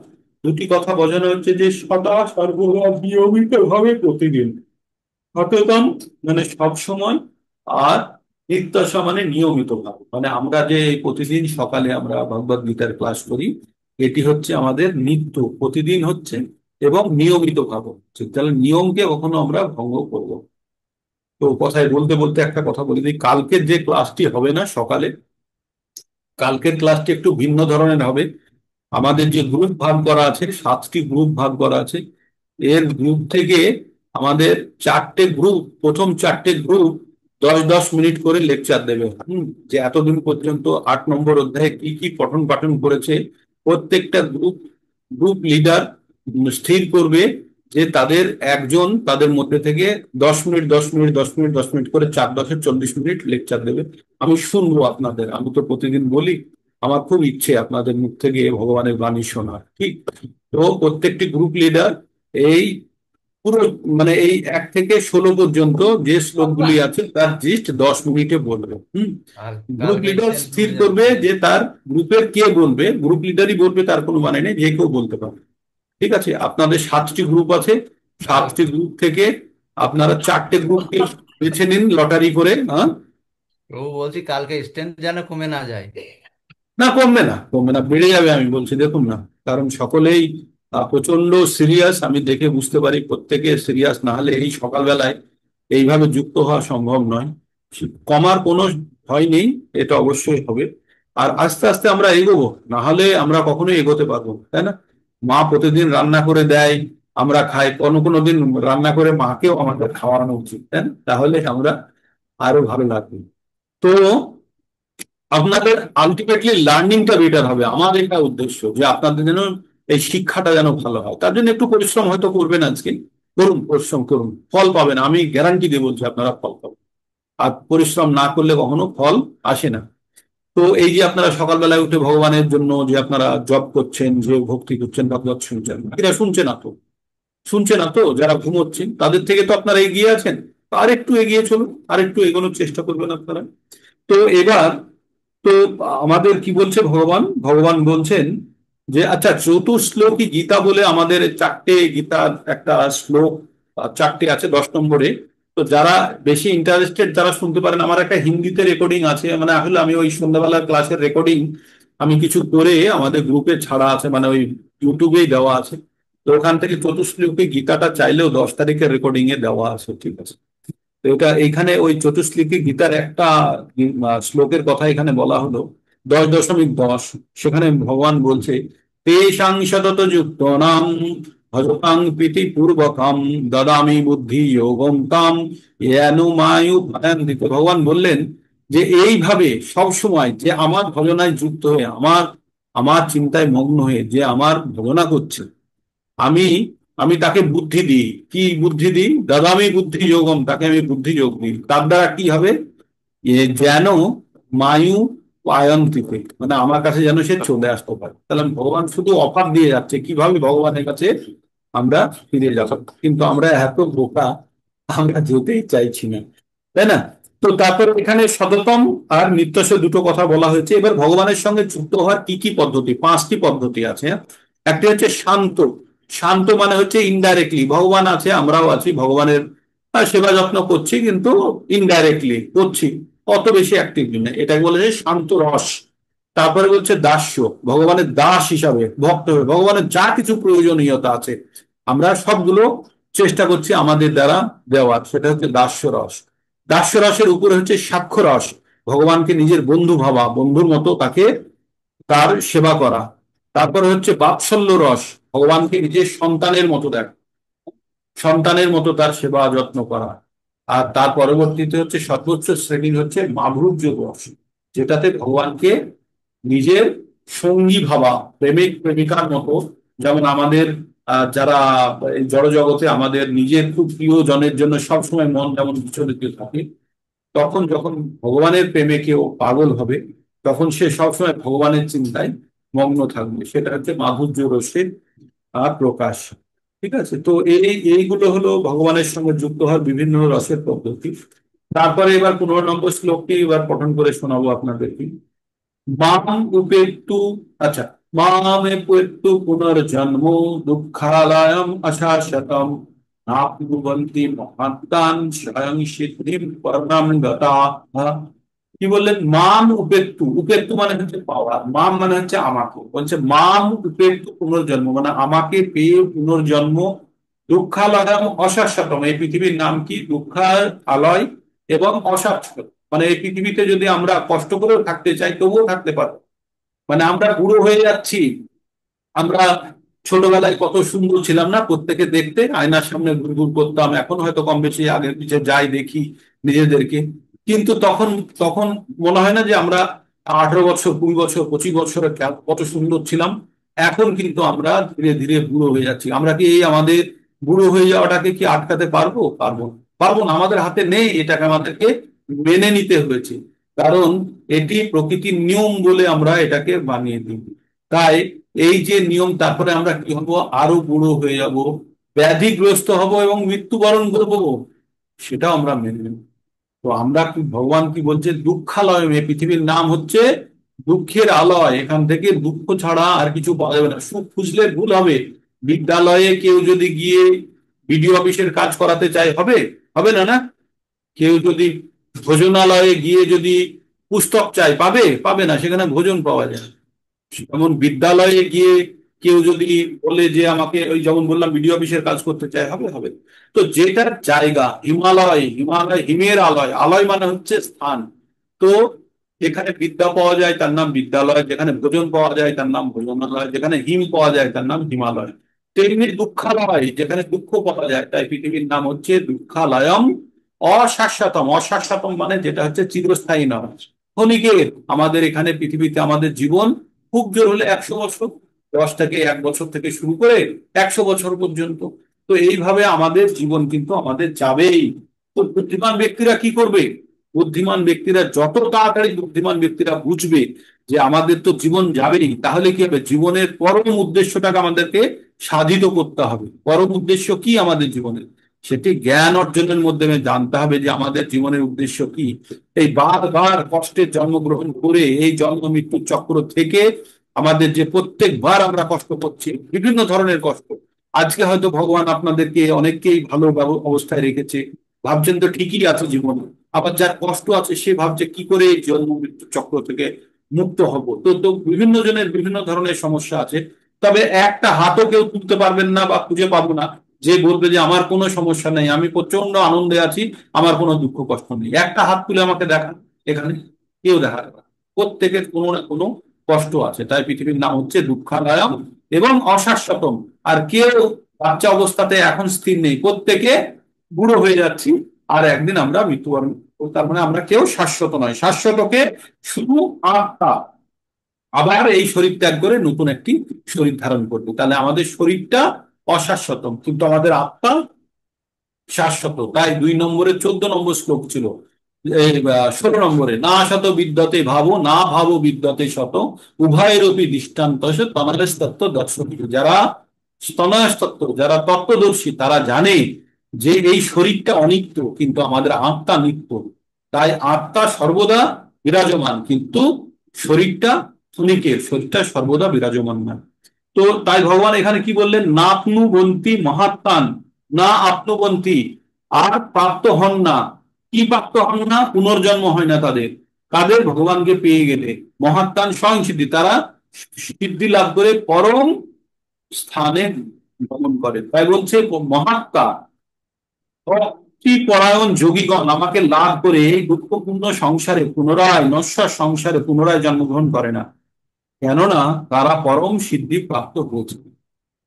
Speaker 1: দুটি কথা বোঝানো হচ্ছে যে সদা সর্বদা নিয়মিত ভাবে প্রতিদিন। সততম মানে সব সময়, আর নিত্যাসা মানে নিয়মিত ভাবে। মানে আমরা যে প্রতিদিন সকালে আমরা ভগবদ গীতার ক্লাস করি, এটি হচ্ছে আমাদের নিত্য, প্রতিদিন হচ্ছে এবং নিয়মিত ভাবে হচ্ছে। তাহলে নিয়মকে কখনো আমরা ভঙ্গ করবো না। তো কথায় বলতে বলতে একটা কথা বলে দিই, কালকের যে ক্লাসটি হবে না সকালে, কালকের ক্লাসটি একটু ভিন্ন ধরনের হবে। আমাদের যে গ্রুপ ভাগ করা আছে, 7টি গ্রুপ ভাগ করা আছে, এর গ্রুপ থেকে আমাদের 4টে গ্রুপ, প্রথম 4টে গ্রুপ 10-10 মিনিট করে লেকচার দেবে। যে এতদিন পর্যন্ত 8 নম্বর অধ্যায়ে কি কি পঠন পাঠন করেছে, প্রত্যেকটা গ্রুপ গ্রুপ লিডার স্থির করবে যে তাদের একজন তাদের মধ্যে থেকে 10 মিনিট 10 মিনিট 10 মিনিট 10 মিনিট করে 4-10 40 মিনিট লেকচার দেবে। আমি শুনবো আপনাদের, আমি তো প্রতিদিন বলি, আমার খুব ইচ্ছে আপনাদের মুখ থেকে ভগবানের বাণী শোনার। ঠিক তো প্রত্যেকটি গ্রুপ লিডার এই পুরো মানে এই 1 থেকে 16 পর্যন্ত যে শ্লোকগুলি আছে তার জিস্ট 10 মিনিটে বলবে।
Speaker 2: আর
Speaker 1: গ্রুপ
Speaker 2: কালকে
Speaker 1: লিডার
Speaker 2: স্ট্যান্ড
Speaker 1: স্থির
Speaker 2: কমে
Speaker 1: করবে
Speaker 2: যাচ্ছে।
Speaker 1: যে তার গ্রুপের কে বলবে, গ্রুপ লিডারই বলবে তার কোনো মানে নেই, যে কেউ বলতে পারে। ঠিক আছে, আপনাদের 7টি গ্রুপ আছে,
Speaker 2: কাল
Speaker 1: 7টি গ্রুপ থেকে আপনারা 4টে গ্রুপকে বেছে নিন লটারি করে। হ্যাঁ,
Speaker 2: প্রভু বলছি কালকে স্ট্যান্ড যেন কমে না যায়।
Speaker 1: না কমবে না, কমবে না, বেড়ে যাবে আমি বলছি। দেখুন না, কারণ সকলেই প্রচন্ড সিরিয়াস, আমি দেখে বুঝতে পারি প্রত্যেকে সিরিয়াস, না হলে এই সকালবেলায় এইভাবে যুক্ত হওয়া সম্ভব নয়। কমার কোনো ভয় নেই, এটা অবশ্যই হবে। আর আস্তে আস্তে আমরা এগোবো, না হলে আমরা কখনোই এগোতে পারবো না, তাই না? মা প্রতিদিন রান্না করে দেয়, আমরা খাই, কোনো কোনো দিন রান্না করে মাকেও আমাদের খাওয়ানো উচিত, তাই না? তাহলে আমরা আরো ভালো লাগবে। তো আপনাদের আলটিমেটলি লার্নিংটা বেটার হবে, আমার এটা উদ্দেশ্য যে আপনাদের যেন এই শিক্ষাটা যেন ভালো হয়। তার জন্য একটু পরিশ্রম হয়তো করবেন আজকে, করুন, পরিশ্রম করুন, ফল পাবেন, আমি গ্যারান্টি দিয়ে বলছি আপনারা ফল পাবেন। আর পরিশ্রম না করলে কখনো ফল আসে না। তো এই যে আপনারা সকালবেলায় উঠে ভগবানের জন্য যে আপনারা জপ করছেন, যে ভক্তি করছেন, ভাগবত শুনছেন, এরা শুনছে না তো? শুনছে না তো? যারা ঘুমোচ্ছেন তাদের থেকে তো আপনারা এগিয়ে আছেন। তো আরেকটু এগিয়ে চলুন, আরেকটু এগোনোর চেষ্টা করবেন আপনারা। তো এবার তো আমাদের কি বলছে ভগবান? ভগবান বলছেন যে আচ্ছা, চতুশ্লোকী গীতা বলে আমাদের চারটে গীতার একটা শ্লোক, চারটে আছে 10 নম্বরে। তো যারা বেশি ইন্টারেস্টেড, যারা শুনতে পারেন, আমার একটা হিন্দিতে রেকর্ডিং আছে, মানে আসলে আমি ওই সন্ধ্যাবেলার ক্লাসের রেকর্ডিং আমি কিছু করে আমাদের গ্রুপে ছাড়া আছে, মানে ওই ইউটিউবেই দেওয়া আছে। তো ওখান থেকে চতুশ্লোকী গীতাটা চাইলেও 10 তারিখের রেকর্ডিং এ দেওয়া আছে, ঠিক আছে? তো এটা এইখানে ওই চতুশ্লোকী গীতার একটা শ্লোকের কথা এখানে বলা হলো, 10.10, সেখানে ভগবান বলছে, তেষাং সতত যুক্ত নাম ভজতাং প্রীতি পূর্বকম দদামি বুদ্ধি যোগম তাম ইয়ানুমায়ু ভয়ান্বিত। ভগবান বললেন যে এইভাবে সব সময় যে আমার ভজনায় যুক্ত হয়ে, আমার আমার চিন্তায় মগ্ন হয়ে যে আমার ভজনা করছে, আমি আমি তাকে বুদ্ধি দিই। কি বুদ্ধি দিই? দাদামি বুদ্ধি যোগম, তাকে আমি বুদ্ধি যোগ দিই। তার দ্বারা কি হবে? যেন মায়ু আয়ন্তিতে, মানে আমার কাছে যেন সে চলে আসতে পারে। তাহলে ভগবান শুধু অফার দিয়ে যাচ্ছে কিভাবে ভগবানের কাছে আমরা ফিরে যাব, কিন্তু আমরা এত বোকা, আমরা যেতেই চাইছি না, তাই না? তো তারপর এখানে সততম আর নিত্যস্ব দুটো কথা বলা হয়েছে। এবার ভগবানের সঙ্গে যুক্ত হওয়ার কি কি পদ্ধতি? 5টি পদ্ধতি আছে। একটি হচ্ছে শান্ত। শান্ত মানে হচ্ছে ইনডাইরেক্টলি ভগবান আছে, আমরাও আছি, ভগবানের সেবা যত্ন করছি, কিন্তু ইনডাইরেক্টলি করছি, অত বেশি অ্যাক্টিভলি না, এটাকে বলে যে শান্ত রস। তারপরে বলছে দাস্য, ভগবানের দাস হিসাবে ভক্ত হয়ে ভগবানের যা কিছু প্রয়োজনীয়তা আছে আমরা সবগুলো চেষ্টা করছি আমাদের দ্বারা দেওয়ার, সেটা হচ্ছে দাস্য রস। দাস্য রসের উপরে হচ্ছে সাক্ষ্য রস, ভগবানকে নিজের বন্ধু ভাবা, বন্ধুর মতো তাকে, তার সেবা করা। তারপরে হচ্ছে বাৎসল্য রস, ভগবানকে নিজের সন্তানের মতো দেখা, সন্তানের মতো তার সেবা যত্ন করা। আর তার পরবর্তীতে হচ্ছে সর্বোচ্চ শ্রেণীর হচ্ছে মাধুর্য রস, যেটাতে ভগবানকে নিজের সঙ্গী ভাবা, প্রেমিক প্রেমিকার মতো। যেমন আমাদের যারা এই জড় জগতে আমাদের নিজের খুব প্রিয় জনের জন্য সবসময় মন যেমন বিচলিত থাকে, তখন যখন ভগবানের প্রেমে কেউ পাগল হবে, তখন সে সবসময় ভগবানের চিন্তায় মগ্ন থাকবে। সেটা হচ্ছে মাধুর্য রসের প্রকাশ। ঠিক আছে? তো এইগুলো হলো ভগবানের সঙ্গে যুক্ত হওয়ার বিভিন্ন রসের পদ্ধতি। তারপরে এবার 15 নম্বর শ্লোকটি এবার পঠন করে শোনাবো আপনাদেরকে। মাম উপেত্তু, আচ্ছা, মামেপেত্তু পুনর্জন্ম দুঃখালয়ম অশাশ্বতম নাপ্নুবন্তি মহাত্মান স্বয়ং সিদ্ধিম পরমাম গতাঃ। কি বললেন? মাম উপেত্তু, উপেত্তু মানে হচ্ছে পাওয়া, মাম মানে হচ্ছে আমাকে, বলছে মাম উপেত্তু পুনর্জন্ম, মানে আমাকে পেয়ে পুনর্জন্ম, দুঃখালয়ম অশাশ্বতম, এই পৃথিবীর নাম কি? দুঃখার আলয় এবং অশাশ্বত, মানে এই পৃথিবীতে যদি আমরা কষ্ট করেও থাকতে চাই তবুও থাকতে পারবো। মানে আমরা বুড়ো হয়ে যাচ্ছি। আমরা ছোটবেলায় কত সুন্দর ছিলাম না, প্রত্যেকে দেখতে আয়নার সামনে ঘুরঘুর করতাম, এখন হয়তো কম বেশি আগের পিছে যাই দেখি নিজেদেরকে। কিন্তু তখন তখন মনে হয় না যে আমরা 18 বছর, 20 বছর, 25 বছরে কত সুন্দর ছিলাম। এখন কিন্তু আমরা ধীরে ধীরে বুড়ো হয়ে যাচ্ছি। আমরা কি এই আমাদের বুড়ো হয়ে যাওয়াটাকে কি আটকাতে পারবো? পারবো না। পারবো না, আমাদের হাতে নেই, এটাকে আমাদেরকে মেনে নিতে হয়েছে। কারণ এটি প্রকৃতির নিয়ম বলে আমরা এটাকে বানিয়ে দিই। তাই এই যে নিয়ম, তারপরে আমরা কি হবো? আরো বুড়ো হয়ে যাব, ব্যাধিগ্রস্ত হব এবং মৃত্যুবরণ করবো, সেটাও আমরা মেনে নেব। তো আমরা কি, ভগবান কি বলছে? দুঃখালয়, এই পৃথিবীর নাম হচ্ছে দুঃখের আলয়, এখান থেকে দুঃখ ছাড়া আর কিছু পাওয়া যাবে না। সুখ খুঁজলে ভুল হবে। বিদ্যালয়ে কেউ যদি গিয়ে বিডিও অফিসের কাজ করাতে চায়, হবে? হবে না, না? কেউ যদি ভোজনালয়ে গিয়ে যদি পুস্তক চায়, পাবে? পাবে না, সেখানে ভোজন পাওয়া যায়। যেমন বিদ্যালয়ে গিয়ে কেউ যদি বলে যে আমাকে, ওই যেমন বললাম, বিডিও অফিসের কাজ করতে চায়, হবে? হবে। তো যেটার জায়গা, হিমালয়, হিমালয় হিমের আলয়, আলয় মানে হচ্ছে স্থান। তো যেখানে বিদ্যা পাওয়া যায় তার নাম বিদ্যালয়, যেখানে ভোজন পাওয়া যায় তার নাম ভোজনালয়, যেখানে হিম পাওয়া যায় তার নাম হিমালয়। তেমনি দুঃখালয়, যেখানে দুঃখ পাওয়া যায়, তাই পৃথিবীর নাম হচ্ছে দুঃখালয়ম অশাশ্বতম। অশাশ্বতম মানে যেটা হচ্ছে চিরস্থায়ী নয়, ক্ষণিকের। আমাদের এখানে পৃথিবীতে আমাদের জীবন খুব জোর হলে 100 বছর, 10 থেকে 1 বছর থেকে শুরু করে 100 বছর পর্যন্ত। তো এইভাবে আমাদের জীবন কিন্তু আমাদের যাবেই। তো বুদ্ধিমান ব্যক্তিরা কি করবে? বুদ্ধিমান ব্যক্তিরা যত তাড়াতাড়ি বুদ্ধিমান ব্যক্তিরা বুঝবে যে আমাদের তো জীবন যাবেই, তাহলে কি হবে, জীবনের পরম উদ্দেশ্যটাকে আমাদেরকে সাধিত করতে হবে। পরম উদ্দেশ্য কি আমাদের জীবনের, সেটি জ্ঞান অর্জনের মাধ্যমে জানতে হবে যে আমাদের জীবনের উদ্দেশ্য কি। এই বারবার কষ্টের জন্মগ্রহণ করে এই জন্ম মৃত্যুর চক্র থেকে আমাদের যে প্রত্যেকবার আমরা কষ্ট করছি, বিভিন্ন ধরনের কষ্ট, আজকে হয়তো ভগবান আপনাদেরকে অনেককেই ভালো অবস্থায় রেখেছে, ভাবছেন তো ঠিকই আছে জীবন। আবার যার কষ্ট আছে সে ভাবছে কি করে এই জন্ম মৃত্যু চক্র থেকে মুক্ত হব। তো তো বিভিন্ন জনের বিভিন্ন ধরনের সমস্যা আছে। তবে একটা হাতও কেউ তুলতে পারবেন না বা খুঁজে পাবো না যে বলবে যে আমার কোনো সমস্যা নেই, আমি প্রচন্ড আনন্দে আছি, আমার কোনো দুঃখ কষ্ট নেই। একটা হাত তুলে আমাকে দেখান, এখানে কেউ দেখাতে পারে না। প্রত্যেকের কোনো না কোনো কষ্ট আছে। তাই পৃথিবীর নাম হচ্ছে দুঃখালয়ম এবং অশাশ্বতম। আর কেউ বাচ্চা অবস্থাতে এখন স্থির নেই, প্রত্যেকে বুড়ো হয়ে যাচ্ছি, আর একদিন আমরা মৃত্যুবরণ করবো। তার মানে আমরা কেউ শাশ্বত নয়, শাশ্বতকে শুধু আত্মা। আবার এই শরীর ত্যাগ করে নতুন একটি শরীর ধারণ করবে। তাহলে আমাদের শরীরটা অশাশ্বত, কিন্তু আমাদের আত্মা শাশ্বত। তাই 2 নম্বরে 14 নম্বর শ্লোক ছিল, 16 নম্বরে, না শত বিদ্যতে ভাবো না ভাবো বিদ্যতে শত, উভয়েরপি দৃষ্টান্ত তনয়স্তত্ত্ব দর্শনী। যারা তনয়স্তত্ত্ব, যারা তত্ত্বদর্শী, তারা জানে যে এই শরীরটা অনিত্য কিন্তু আমাদের আত্মা নিত্য। তাই আত্মা সর্বদা বিরাজমান, কিন্তু শরীরটা ক্ষণিকের, শরীরটা সর্বদা বিরাজমান না। তো তাই ভগবান এখানে কি বললেন, নাপনুবন্তি মহাত্মান না আপনুবন্তি, আর প্রাপ্ত হন না। কি প্রাপ্ত হন না? পুনর্জন্ম হয় না তাদের। কাদের? ভগবানকে পেয়ে গেলে। মহাত্মান স্বয়ং সিদ্ধি, তারা সিদ্ধি লাভ করে পরম স্থানে গমন করে। তাই বলছে মহাত্মা ভক্তি পরায়ণ যোগীগণ আমাকে লাভ করে এই দুঃখপূর্ণ সংসারে পুনরায়, নশ্বর সংসারে পুনরায় জন্মগ্রহণ করে না, কেননা তারা পরম সিদ্ধি প্রাপ্ত হয়েছে।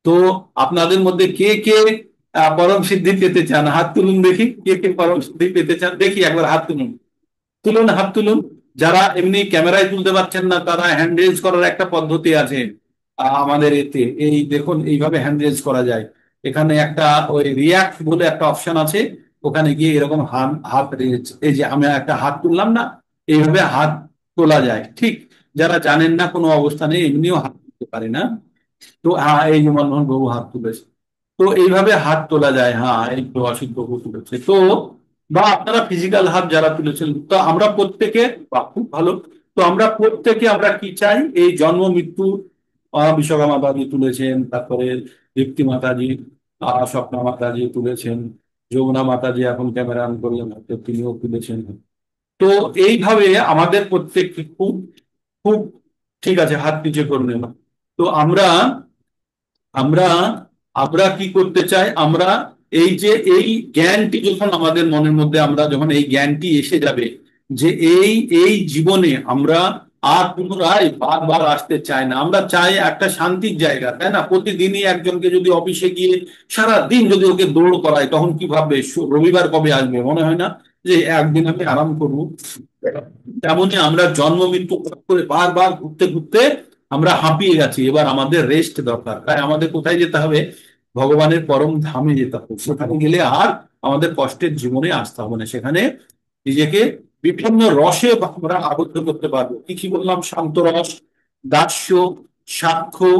Speaker 1: তো আপনাদের মধ্যে কে কে পরম সিদ্ধি পেতে চান? হাত তুলুন দেখি, কে কে পরম সিদ্ধি পেতে চান, দেখি একবার হাত তুলুন। তুলুন, হাত তুলুন। যারা এমনি ক্যামেরায় তুলতে পারছেন না, তারা হ্যান্ড রেজ করার একটা পদ্ধতি আছে আমাদের এতে। এই দেখুন, এইভাবে হ্যান্ড রেজ করা যায়। এখানে একটা ওই রিয়াক্ট বলে একটা অপশন আছে, ওখানে গিয়ে এরকম হাত হাত রেজ, এই যে আমি একটা হাত তুললাম না, এইভাবে হাত তোলা যায়। ঠিক, যারা জানেন না কোনো অবস্থা নেই, এমনিও হাত তুলতে পারে না। তো হ্যাঁ, এই যে মনমোহন বাবু হাত তুলেছে, তো এইভাবে হাত তোলা যায়। হ্যাঁ, এই তো অসিত বাবু তুলেছে। তো বা আপনারা ফিজিক্যাল হাত যারা তুলেছেন, তো আমরা প্রত্যেকে, বা খুব ভালো। তো আমরা প্রত্যেকে আমরা কি চাই, এই জন্ম মৃত্যু, বিশ্বকর্মা মাতাজি তুলেছেন, তারপরে দীপ্তি মাতাজি, স্বপ্না মাতাজি তুলেছেন, যমুনা মাতাজি এখন ক্যামেরা অন করলেন, হয়তো তিনিও তুলেছেন। তো এইভাবে আমাদের প্রত্যেককে খুব খুব, ঠিক আছে, হাত নিচে করে নেব। তো আমরা আমরা আমরা কি করতে চাই, আমরা এই যে এই জ্ঞানটি যখন আমাদের মনের মধ্যে, আমরা যখন এই জ্ঞানটি এসে যাবে যে এই এই জীবনে আমরা আর পুনরায় বারবার আসতে চাই না, আমরা চাই একটা শান্তির জায়গা, তাই না? প্রতিদিনই একজনকে যদি অফিসে গিয়ে সারা দিন যদি ওকে দৌড় করায়, তখন কি ভাববে রবিবার কবে আসবে, মনে হয় না যে একদিন আমি আরাম করবো? তেমনি আমরা জন্ম মৃত্যু করে বারবার ঘুরতে ঘুরতে আমরা হাঁপিয়ে গেছি, এবার আমাদের রেস্ট দরকার। তাই আমাদের কোথায় যেতে হবে? ভগবানের পরম ধামে যেতে হবে। সেখানে গেলে আর আমাদের কষ্টের জীবনে আসতে হবে না, সেখানে নিজেকে বিভিন্ন রসে আমরা আবদ্ধ করতে পারবো। কি কি বললাম? শান্ত রস, দাস্য, সাক্ষ্য,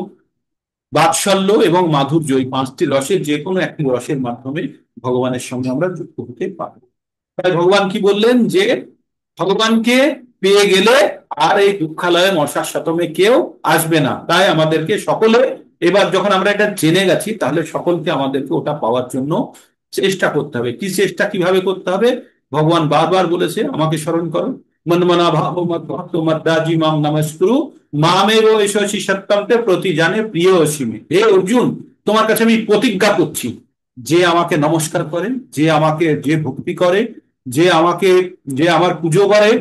Speaker 1: বাৎসল্য এবং মাধুর্য, এই 5টি রসের যে কোনো একটি রসের মাধ্যমে ভগবানের সঙ্গে আমরা যুক্ত হতে পারবো। তাই ভগবান কি বললেন, যে ভগবানকে পেয়ে গেলে আর এই দুঃখালয়ে মশাশতমে কেউ আসবে না। তাই আমাদেরকে সকলে, এবার যখন আমরা এটা জেনে গেছি, তাহলে সকলকে আমাদেরকে ওটা পাওয়ার জন্য চেষ্টা করতে হবে। কি চেষ্টা, কিভাবে করতে হবে? ভগবান বারবার বলেছে, আমাকে স্মরণ করো, মনমনা ভাব মত মদ্দাজি মাম নমস্কুরু মামেরও এসি সত্যন্তে প্রতি জানে প্রিয় অসীমে। হে অর্জুন, তোমার কাছে আমি প্রতিজ্ঞা করছি, যে আমাকে নমস্কার করে, যে আমাকে, যে ভক্তি করে, যে আমাকে, যে আমার পুজো করে,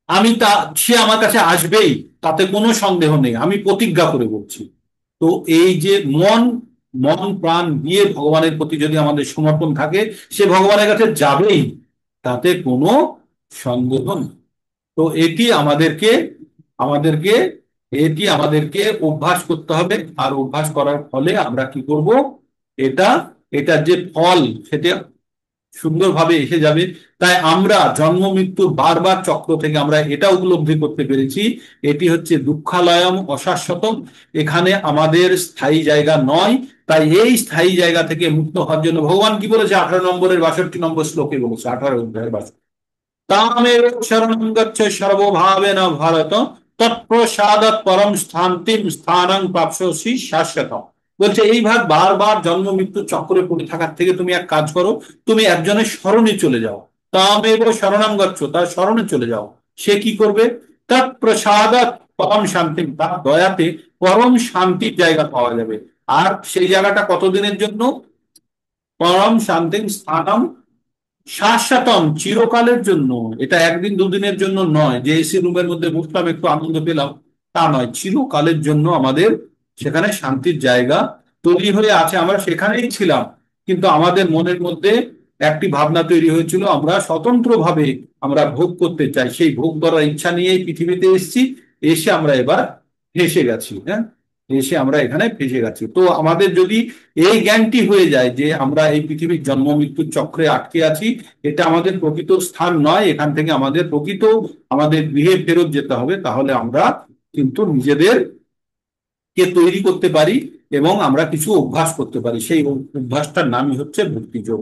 Speaker 1: আমি তা, সে আমার কাছে আসবেই, তাতে কোনো সন্দেহ নেই, আমি প্রতিজ্ঞা করে বলছি। তো এই যে মন, মন প্রাণ দিয়ে ভগবানের প্রতি যদি আমাদের সমর্পণ থাকে, সে ভগবানের কাছে যাবেই, তাতে কোনো সন্দেহ নেই। তো এটি আমাদেরকে আমাদেরকে এটি আমাদেরকে অভ্যাস করতে হবে। আর অভ্যাস করার ফলে আমরা কি করব, এটা এটার যে ফল, সেটা সুন্দরভাবে এসে যাবে। তাই আমরা জন্ম মৃত্যুর বারবার চক্র থেকে আমরা এটা উপলব্ধি করতে পেরেছি, এটি হচ্ছে দুঃখালয়ম অশাশ্বতম, এখানে আমাদের স্থায়ী জায়গা নয়। তাই এই স্থায়ী জায়গা থেকে মুক্ত হওয়ার জন্য ভগবান কি বলেছে 18 নম্বরের 62 নম্বর শ্লোকে বলেছে, 18 অধ্যায়ের 62, তামেব শরণং গচ্ছ সর্বভাবেন ভারত, তৎপ্রসাদাৎ পরম শান্তিম স্থানং প্রাপ্স্যসি শাশ্বতম। বলছে এই ভাগ বারবার জন্ম মৃত্যু চক্রে পড়ে থাকার থেকে তুমি এক কাজ করো, তুমি একজনের শরণে চলে যাও। তামেব শরণং গচ্ছ, তার শরণে চলে যাও। সে কি করবে? তৎপ্রসাদাৎ পরম শান্তিম, তার দয়াতে পরম শান্তির জায়গা পাওয়া যাবে। আর সেই জায়গাটা কতদিনের জন্য? পরম শান্তিম স্থানম শাশ্বতম, চিরকালের জন্য। এটা একদিন দুদিনের জন্য নয় যে এসি রুমের মধ্যে বসলাম একটু আনন্দ পেলাম, তা নয়, চিরকালের জন্য আমাদের সেখানে শান্তির জায়গা তৈরি হয়ে আছে। আমরা সেখানেই ছিলাম, কিন্তু আমাদের মনের মধ্যে একটি ভাবনা তৈরি হয়েছিল, আমরা স্বতন্ত্রভাবে আমরা ভোগ করতে চাই, সেই ভোগ করার ইচ্ছা নিয়েই পৃথিবীতে এসেছি। এসে আমরা এবার ফেঁসে গেছি, হ্যাঁ, এসে আমরা এখানে ফেঁসে গেছি। তো আমাদের যদি এই জ্ঞানটি হয়ে যায় যে আমরা এই পৃথিবীর জন্ম মৃত্যুর চক্রে আটকে আছি, এটা আমাদের প্রকৃত স্থান নয়, এখান থেকে আমাদের প্রকৃত আমাদের গৃহে ফেরত যেতে হবে, তাহলে আমরা কিন্তু নিজেদের কে তৈরি করতে পারি এবং আমরা কিছু অভ্যাস করতে পারি। সেই অভ্যাসটার নামই হচ্ছে ভক্তিযোগ।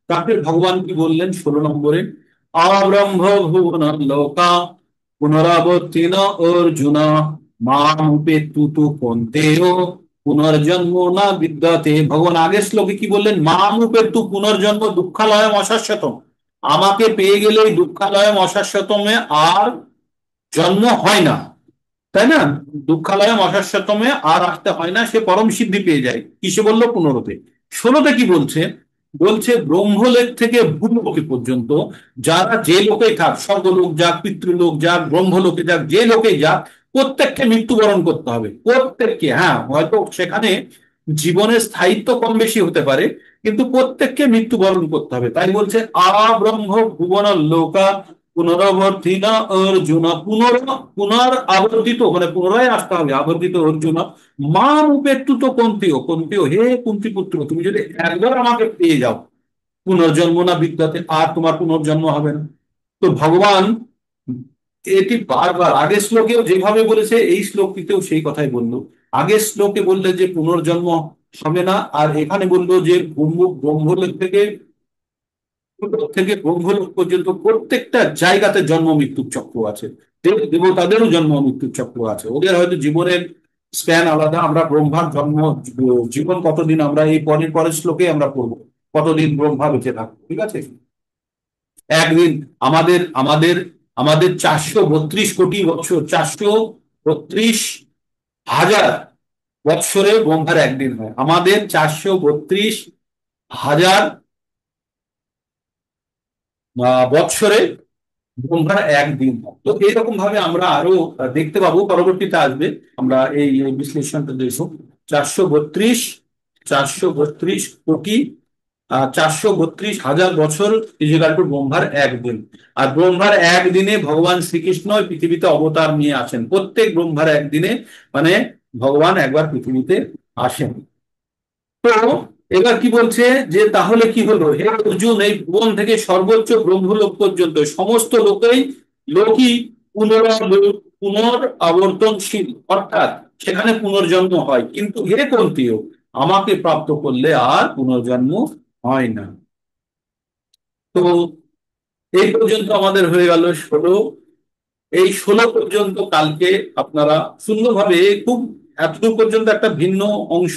Speaker 1: তারপরে ভগবান কি বললেন 16 নম্বরে? আরম্ভ ভুবন লোকা পুনরাবর্তিন অর্জুন, মাম উপেতু তু কন্তেয় পুনর্জন্ম না বিদ্যতে। ভগবান আগের শ্লোকে কি বললেন? মাম উপেতু পুনর্জন্ম দুঃখালয়ম অশাশ্বতম, আমাকে পেয়ে গেলে এই দুঃখালয়ম অশাশ্বতমে আর জন্ম হয় না, তাই না? দুঃখালয়ম অশাশ্বতমে আর আসতে হয় না, সে পরম সিদ্ধি পেয়ে যায়। কিসে বললো? 15-তে। 16-তে কি বলছে? বলছে ব্রহ্মলোক থেকে ভূলোকে পর্যন্ত যারা যে লোকেই থাক, স্বর্গলোক যাক, পিতৃলোক যাক, ব্রহ্মলোকে যাক, যে লোকেই যাক, প্রত্যেককে মৃত্যুবরণ করতে হবে, প্রত্যেককে। হ্যাঁ, হয়তো সেখানে জীবনের স্থায়িত্ব কম বেশি হতে পারে, কিন্তু প্রত্যেককে মৃত্যুবরণ করতে হবে। তাই বলছে আ ব্রহ্ম ভুবন লোকা পুনরাবর্তিত অর্জুন, পুনরাবর্তিত মানে পুনরায় আসতে হবে, আবর্তিত অর্জুন, মাম উপেক্ষিত কন্তিও, কন্তিও হে কুন্তি পুত্র, তুমি যদি একবার আমাকে পেয়ে যাও, পুনর্জন্ম না বিদ্যাতে, আর তোমার পুনর্জন্ম হবে না। তো ভগবান এটি বারবার আগের শ্লোকেও যেভাবে বলেছে এই শ্লোকটিতেও সেই কথাই বললো। আগের শ্লোকে বললে যে পুনর্জন্ম হবে না, আর এখানে বললো যে ব্রহ্মলোক থেকে থেকে ব্রহ্মলোক পর্যন্ত প্রত্যেকটা জায়গাতে জন্ম মৃত্যুর চক্র আছে। দেবতাদেরও জন্ম মৃত্যুর চক্র আছে, ওদের হয়তো জীবনের স্প্যান আলাদা। আমরা ব্রহ্মার জন্ম জীবন কতদিন, আমরা এই পরের পরের শ্লোকে আমরা পড়বো কতদিন ব্রহ্মা বেঁচে থাকবো, ঠিক আছে? একদিন আমাদের আমাদের আমাদের 432 কোটি বছর, 432 হাজার বৎসরে ব্রহ্মার একদিন হয়। আমাদের 432 হাজার বৎসরে ব্রহ্মার একদিন হয়। তো এইরকম ভাবে আমরা আরো দেখতে পাবো, পরবর্তীতে আসবে, আমরা এই এই বিশ্লেষণটা দেখব। 432 কোটি, 432 হাজার বছর ইজিকাল টু ব্রহ্মার একদিন। আর ব্রহ্মার একদিনে ভগবান শ্রীকৃষ্ণ পৃথিবীতে অবতার নিয়ে আসেন, প্রত্যেক ব্রহ্মার একদিনে, মানে ভগবান একবার পৃথিবীতে আসেন। তো এবার কি বলছে যে তাহলে কি হলো? হে অর্জুন, এই ভুবন থেকে সর্বোচ্চ ব্রহ্মলোক পর্যন্ত সমস্ত লোকই পুনর আবর্তনশীল, অর্থাৎ সেখানে পুনর্জন্ম হয়, কিন্তু হে কন্তীয়, আমাকে প্রাপ্ত করলে আর পুনর্জন্ম হয় না। তো এই পর্যন্ত আমাদের হয়ে গেল 16। এই 16 পর্যন্ত কালকে আপনারা সুন্দরভাবে খুব, এতদূর পর্যন্ত একটা ভিন্ন অংশ,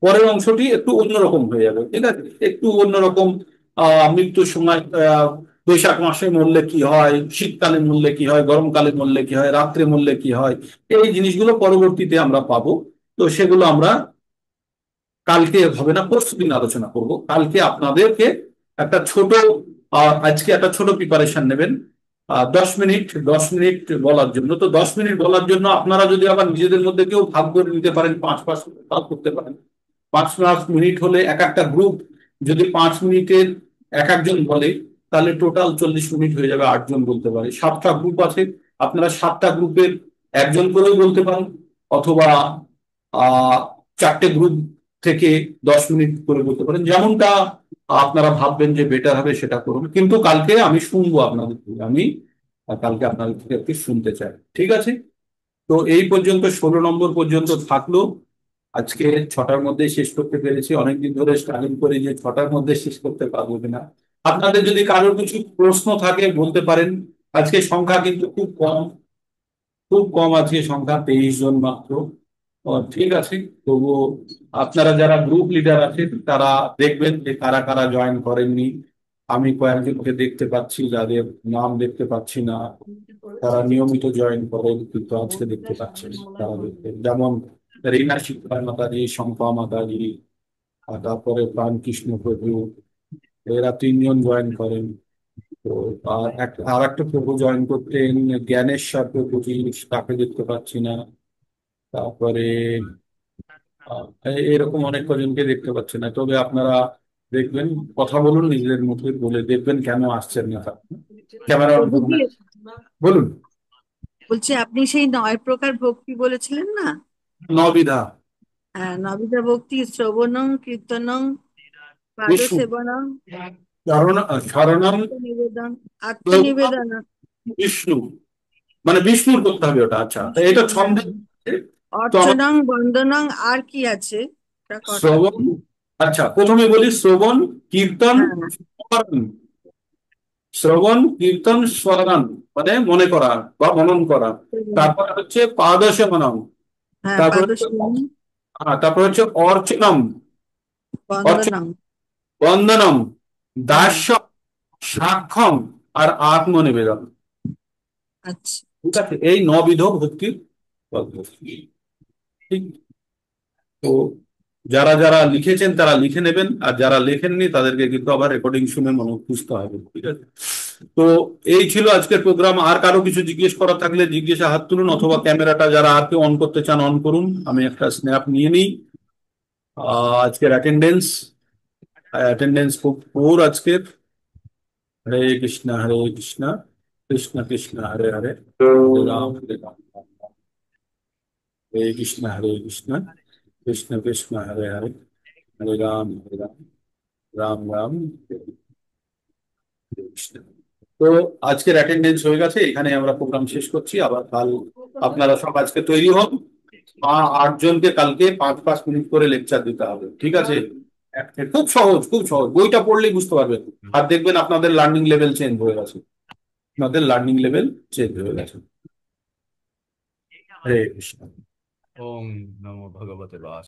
Speaker 1: পরের অংশটি একটু অন্যরকম হয়ে যাবে, ঠিক আছে? একটু অন্যরকম। মৃত্যুর সময় বৈশাখ মাসে মরলে কি হয়, শীতকালে মরলে কি হয়, গরমকালে মরলে কি হয়, রাত্রে মরলে কি হয়, এই জিনিসগুলো পরবর্তীতে আমরা পাবো। তো সেগুলো আমরা কালকে হবে না, পরশুদিন আলোচনা করব। কালকে আপনাদেরকে একটা ছোট আজকে একটা ছোট প্রিপারেশন নেবেন, 10 মিনিট, 10 মিনিট বলার জন্য। তো 10 মিনিট বলার জন্য আপনারা যদি আবার নিজেদের মধ্যে কেউ ভাগ করে নিতে পারেন, 5-5 ভাগ করতে পারেন। 5-5 মিনিট হলে এক একটা গ্রুপ, যদি 5 মিনিটের এক একজন বলে, তাহলে টোটাল 40 মিনিট হয়ে যাবে, 8 জন বলতে পারে। 7টা গ্রুপ আছে, আপনারা 7টা গ্রুপের একজন করেও বলতে পারেন, অথবা 4টে গ্রুপ থেকে 10 মিনিট করে বলতে পারেন, যেমনটা আপনারা ভাববেন যে বেটার হবে সেটা করুন, কিন্তু কালকে আমি শুনবো আপনাদের থেকে, আমি কালকে আপনাদের থেকে একটু শুনতে চাই, ঠিক আছে? তো এই পর্যন্ত 16 নম্বর পর্যন্ত থাকলো। আজকে 6টার মধ্যে শেষ করতে পেরেছি, অনেকদিন ধরে স্ট্রাগল করি যে 6টার মধ্যে শেষ করতে পারবো কিনা। আপনাদের যদি কারোর কিছু প্রশ্ন থাকে বলতে পারেন। আজকে সংখ্যা কিন্তু খুব কম, খুব কম আজকে সংখ্যা, 23 জন মাত্র। ঠিক আছে, তবুও আপনারা যারা গ্রুপ লিডার আছেন তারা দেখবেন যে কারা কারা জয়েন করেননি। আমি কয়েকজনকে দেখতে পাচ্ছি যাদের নাম দেখতে পাচ্ছি না, তারা নিয়মিত জয়েন করেন কিন্তু আজকে দেখতে পাচ্ছেন না। তারা দেখবেন, যেমন রীনা শিক্ষা মাতাজি, শম্পা মাতাজি, আর তারপরে প্রাণকৃষ্ণ প্রভু, এরা 3 জন জয়েন করেন। তো আর একটা প্রভু জয়েন করতেন, জ্ঞানেশ্বর প্রভুজি, তাকে দেখতে পাচ্ছি না। তারপরে এরকম অনেক কজনকে দেখতে পাচ্ছি না, তবে আপনারা দেখবেন, কথা বলুন নিজেদের মধ্যে, বলে দেখবেন কেন আসছেন না। ক্যামেরা অন করুন।
Speaker 3: প্রভুজি,
Speaker 1: বলুন।
Speaker 3: বলছি আপনি সেই 9 প্রকার ভক্তি বলেছিলেন না?
Speaker 1: নবিধা।
Speaker 3: হ্যাঁ, নবিধা ভক্তি শ্রবণং কীর্তনং পাদ
Speaker 1: বিষ্ণু
Speaker 3: সেবনং
Speaker 1: শরণম
Speaker 3: আত্মনিবেদন আত্মনিবেদন।
Speaker 1: বিষ্ণু, মানে বিষ্ণুর করতে হবে ওটা। আচ্ছা, তো এটা
Speaker 3: হ্যাঁ,
Speaker 1: ছন্দে। তো আমার
Speaker 3: অর্চনং বন্দনং আর কি আছে? ওটা কটা?
Speaker 1: শ্রবণ, আচ্ছা প্রথমে বলি শ্রবণ, কীর্তন,
Speaker 3: হ্যাঁ,
Speaker 1: স্মরণ। শ্রবণ, কীর্তন, স্মরণ মানে মনে করা বা মনন করা।
Speaker 3: সেবন।
Speaker 1: তারপরে হচ্ছে পাদসেবনম।
Speaker 3: হ্যাঁ,
Speaker 1: তারপরে
Speaker 3: পাদ সেবন,
Speaker 1: তারপরে হচ্ছে অর্চনম, অর্চন,
Speaker 3: বন্দনং।
Speaker 1: বন্দনম,
Speaker 3: হ্যাঁ,
Speaker 1: দাস্য, সাক্ষম, আর আত্মনিবেদন।
Speaker 3: আচ্ছা।
Speaker 1: ঠিক আছে, এই নবিধ ভক্তির পদ্ধতি। ঠিক। তো যারা যারা লিখেছেন তারা লিখে নেবেন, আর যারা লেখেননি তাদেরকে কিন্তু আবার রেকর্ডিং শুনে মনে বুঝতে হবে, ঠিক আছে? তো এই ছিল আজকের প্রোগ্রাম। আর কারো কিছু জিজ্ঞেস করা থাকলে জিজ্ঞাসা হাত তুলুন, অথবা ক্যামেরাটা যারা আর কেউ অন করতে চান অন করুন, আমি একটা স্ন্যাপ নিয়ে নিই। আজকের অ্যাটেন্ডেন্স, অ্যাটেন্ডেন্স খুব পুর আজকের। হরে কৃষ্ণ হরে কৃষ্ণ, কৃষ্ণ কৃষ্ণ হরে হরে, হরে রাম রাম রাম। হরে কৃষ্ণ হরে কৃষ্ণ, কৃষ্ণ কৃষ্ণ হরে হরে, হরে রাম রাম রাম হরে কৃষ্ণ। তো আজকের অ্যাটেন্ডেন্স হয়ে গেছে, এখানে আমরা প্রোগ্রাম শেষ করছি। আবার কাল আপনারা সব আজকে তৈরি হন। 8 জনকে কালকে 5 5 মিনিট করে লেকচার দিতে হবে, ঠিক আছে? খুব সহজ, খুব সহজ, বইটা পড়লেই বুঝতে পারবেন। আর দেখবেন আপনাদের লার্নিং লেভেল চেঞ্জ হয়ে গেছে, আপনাদের লার্নিং লেভেল চেঞ্জ হয়ে গেছে। হরে কৃষ্ণ।
Speaker 2: ওম নমো ভগবতে বাস